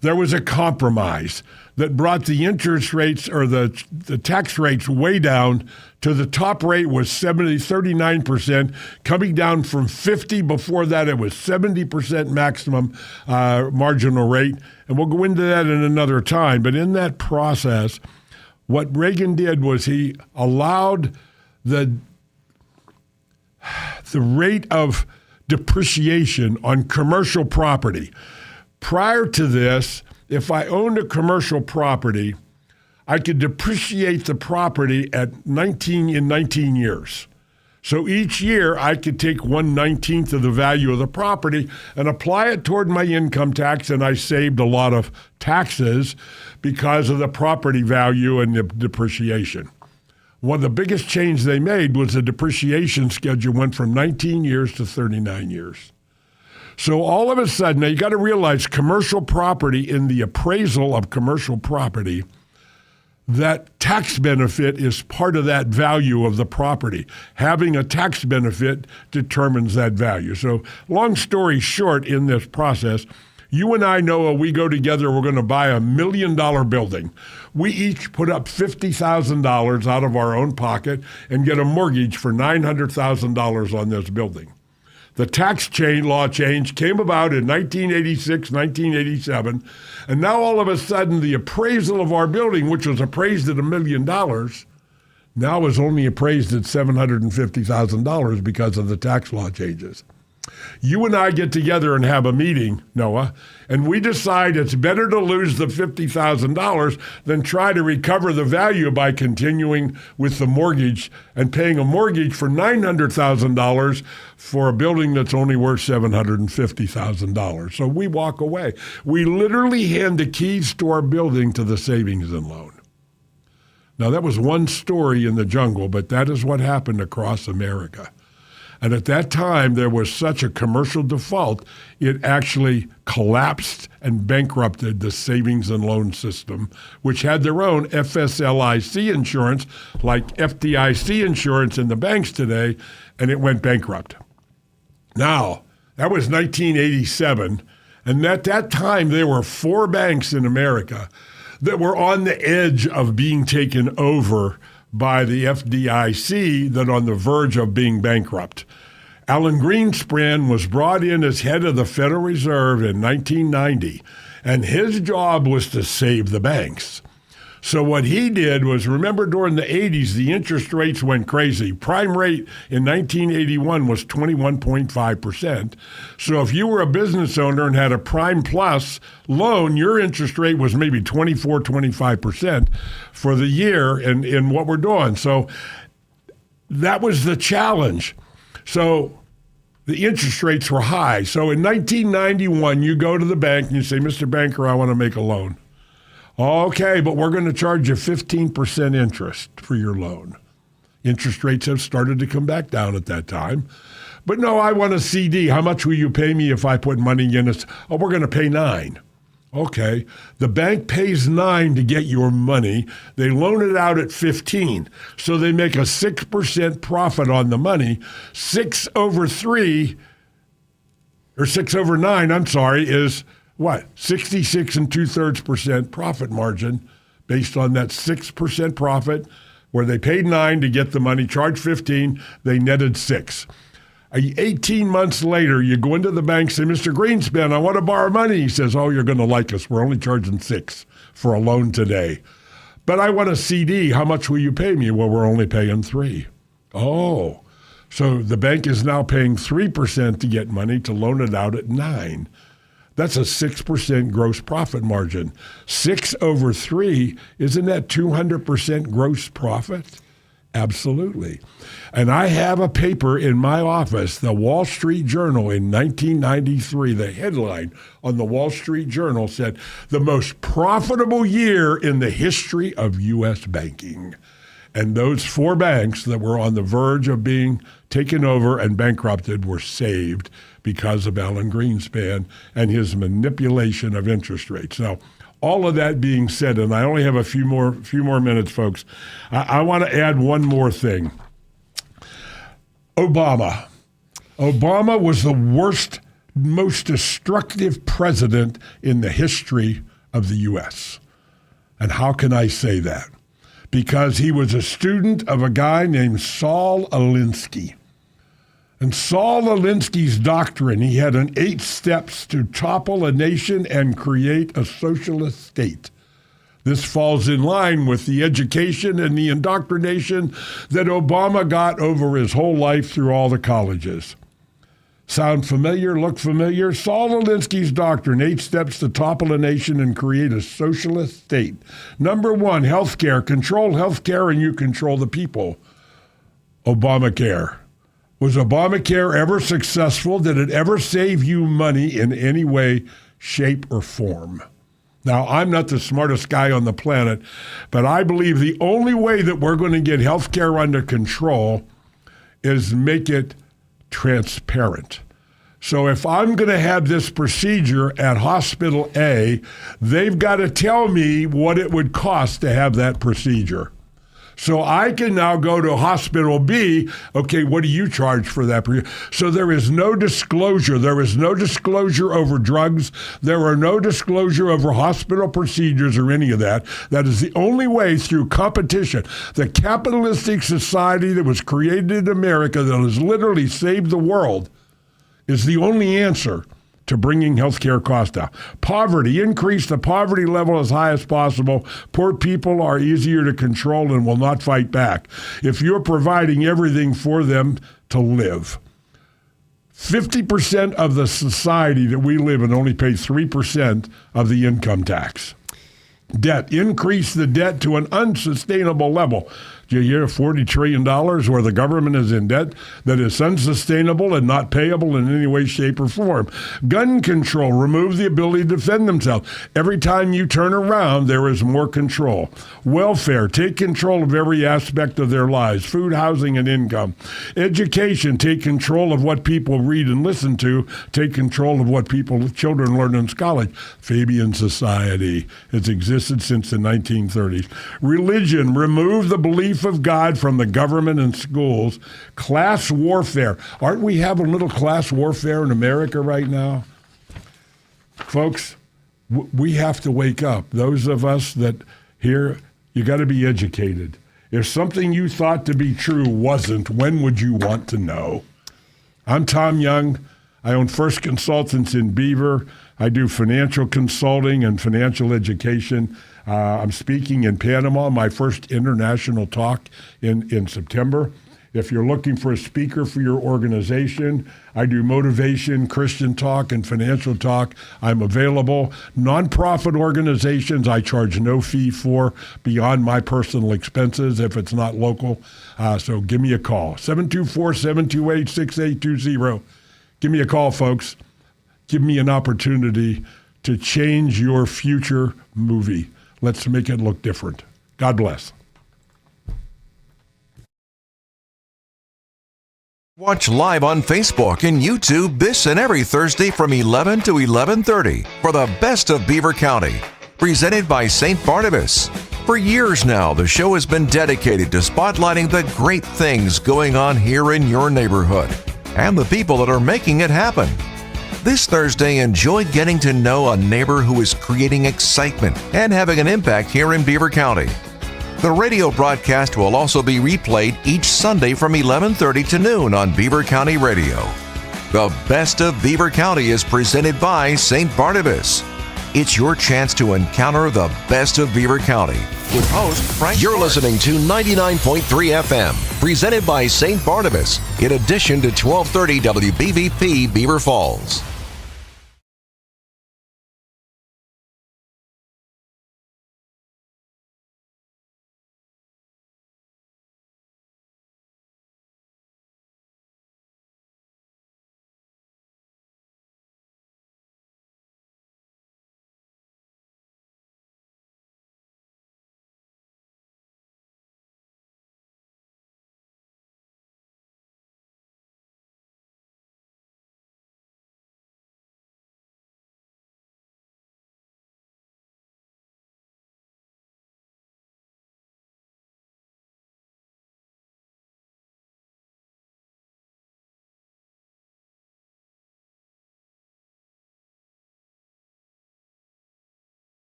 there was a compromise that brought the interest rates or the tax rates way down to the top rate was 39%, coming down from 50. Before that, it was 70% maximum marginal rate. And we'll go into that in another time. But in that process, what Reagan did was he allowed the rate of depreciation on commercial property. Prior to this, if I owned a commercial property, I could depreciate the property at 19 years. So each year I could take 1/19 of the value of the property and apply it toward my income tax, and I saved a lot of taxes because of the property value and the depreciation. One of the biggest changes they made was the depreciation schedule went from 19 years to 39 years. So all of a sudden, now you got to realize commercial property, in the appraisal of commercial property, that tax benefit is part of that value of the property. Having a tax benefit determines that value. So long story short, in this process, you and I know we go together, we're going to buy $1 million building. We each put up $50,000 out of our own pocket and get a mortgage for $900,000 on this building. The tax law change came about in 1986, 1987, and now all of a sudden the appraisal of our building, which was appraised at $1 million, now is only appraised at $750,000 because of the tax law changes. You and I get together and have a meeting, Noah, and we decide it's better to lose the $50,000 than try to recover the value by continuing with the mortgage and paying a mortgage for $900,000 for a building that's only worth $750,000. So we walk away. We literally hand the keys to our building to the savings and loan. Now, that was one story in the jungle, but that is what happened across America. And at that time, there was such a commercial default, it actually collapsed and bankrupted the savings and loan system, which had their own FSLIC insurance, like FDIC insurance in the banks today, and it went bankrupt. Now, that was 1987, and at that time, there were 4 banks in America that were on the edge of being taken over by the FDIC, that on the verge of being bankrupt. Alan Greenspan was brought in as head of the Federal Reserve in 1990, and his job was to save the banks. So what he did was, remember during the 80s, the interest rates went crazy. Prime rate in 1981 was 21.5%. So if you were a business owner and had a Prime Plus loan, your interest rate was maybe 24, 25% for the year in what we're doing. So that was the challenge. So the interest rates were high. So in 1991, you go to the bank and you say, Mr. Banker, I want to make a loan. Okay, but we're going to charge you 15% interest for your loan. Interest rates have started to come back down at that time. But no, I want a CD. How much will you pay me if I put money in it? Oh, we're going to pay 9. Okay, the bank pays 9 to get your money. They loan it out at 15. So they make a 6% profit on the money. 6 over 3, or 6 over 9, I'm sorry, is what? 66 2/3% profit margin based on that 6% profit, where they paid 9 to get the money, charged 15, they netted 6. 18 months later, you go into the bank, say, Mr. Greenspan, I want to borrow money. He says, oh, you're going to like us. We're only charging 6 for a loan today. But I want a CD. How much will you pay me? Well, we're only paying 3. Oh, so the bank is now paying 3% to get money to loan it out at 9. That's a 6% gross profit margin. 6 over 3, isn't that 200% gross profit? Absolutely. And I have a paper in my office, the Wall Street Journal in 1993. The headline on the Wall Street Journal said, the most profitable year in the history of U.S. banking. And those 4 banks that were on the verge of being taken over and bankrupted were saved because of Alan Greenspan and his manipulation of interest rates. Now, all of that being said, and I only have a few more minutes, folks, I want to add one more thing. Obama was the worst, most destructive president in the history of the U.S. And how can I say that? Because he was a student of a guy named Saul Alinsky. And Saul Alinsky's doctrine, he had 8 steps to topple a nation and create a socialist state. This falls in line with the education and the indoctrination that Obama got over his whole life through all the colleges. Sound familiar? Look familiar? Saul Alinsky's doctrine, 8 steps to topple a nation and create a socialist state. Number 1, healthcare. Control healthcare and you control the people. Obamacare. Was Obamacare ever successful? Did it ever save you money in any way, shape, or form? Now, I'm not the smartest guy on the planet, but I believe the only way that we're going to get healthcare under control is make it transparent. So if I'm going to have this procedure at Hospital A, they've got to tell me what it would cost to have that procedure. So I can now go to Hospital B, okay, what do you charge for that? So there is no disclosure. There is no disclosure over drugs. There are no disclosure over hospital procedures or any of that. That is the only way through competition. The capitalistic society that was created in America that has literally saved the world is the only answer to bringing healthcare costs down. Poverty, increase the poverty level as high as possible. Poor people are easier to control and will not fight back if you're providing everything for them to live. 50% of the society that we live in only pays 3% of the income tax. Debt. Increase the debt to an unsustainable level. Do you hear $40 trillion where the government is in debt that is unsustainable and not payable in any way, shape, or form? Gun control. Remove the ability to defend themselves. Every time you turn around, there is more control. Welfare. Take control of every aspect of their lives. Food, housing, and income. Education. Take control of what people read and listen to. Take control of what children learn in college. Fabian Society. It's existed since the 1930s. Religion. Remove the belief of God from the government and schools. Class warfare. Aren't we having a little class warfare in America right now? Folks, we have to wake up. Those of us that here, you got to be educated. If something you thought to be true wasn't, when would you want to know? I'm Tom Young. I own First Consultants in Beaver. I do financial consulting and financial education. I'm speaking in Panama, my first international talk in September. If you're looking for a speaker for your organization, I do motivation, Christian talk, and financial talk. I'm available. Nonprofit organizations, I charge no fee for beyond my personal expenses if it's not local. So give me a call, 724-728-6820. Give me a call, folks. Give me an opportunity to change your future movie. Let's make it look different. God bless. Watch live on Facebook and YouTube this and every Thursday from 11 to 11:30 for the best of Beaver County, presented by St. Barnabas. For years now, the show has been dedicated to spotlighting the great things going on here in your neighborhood and the people that are making it happen. This Thursday, enjoy getting to know a neighbor who is creating excitement and having an impact here in Beaver County. The radio broadcast will also be replayed each Sunday from 11:30 to noon on Beaver County Radio. The Best of Beaver County is presented by St. Barnabas. It's your chance to encounter the best of Beaver County with host Frank. You're listening to 99.3 FM, presented by St. Barnabas, in addition to 1230 WBVP Beaver Falls.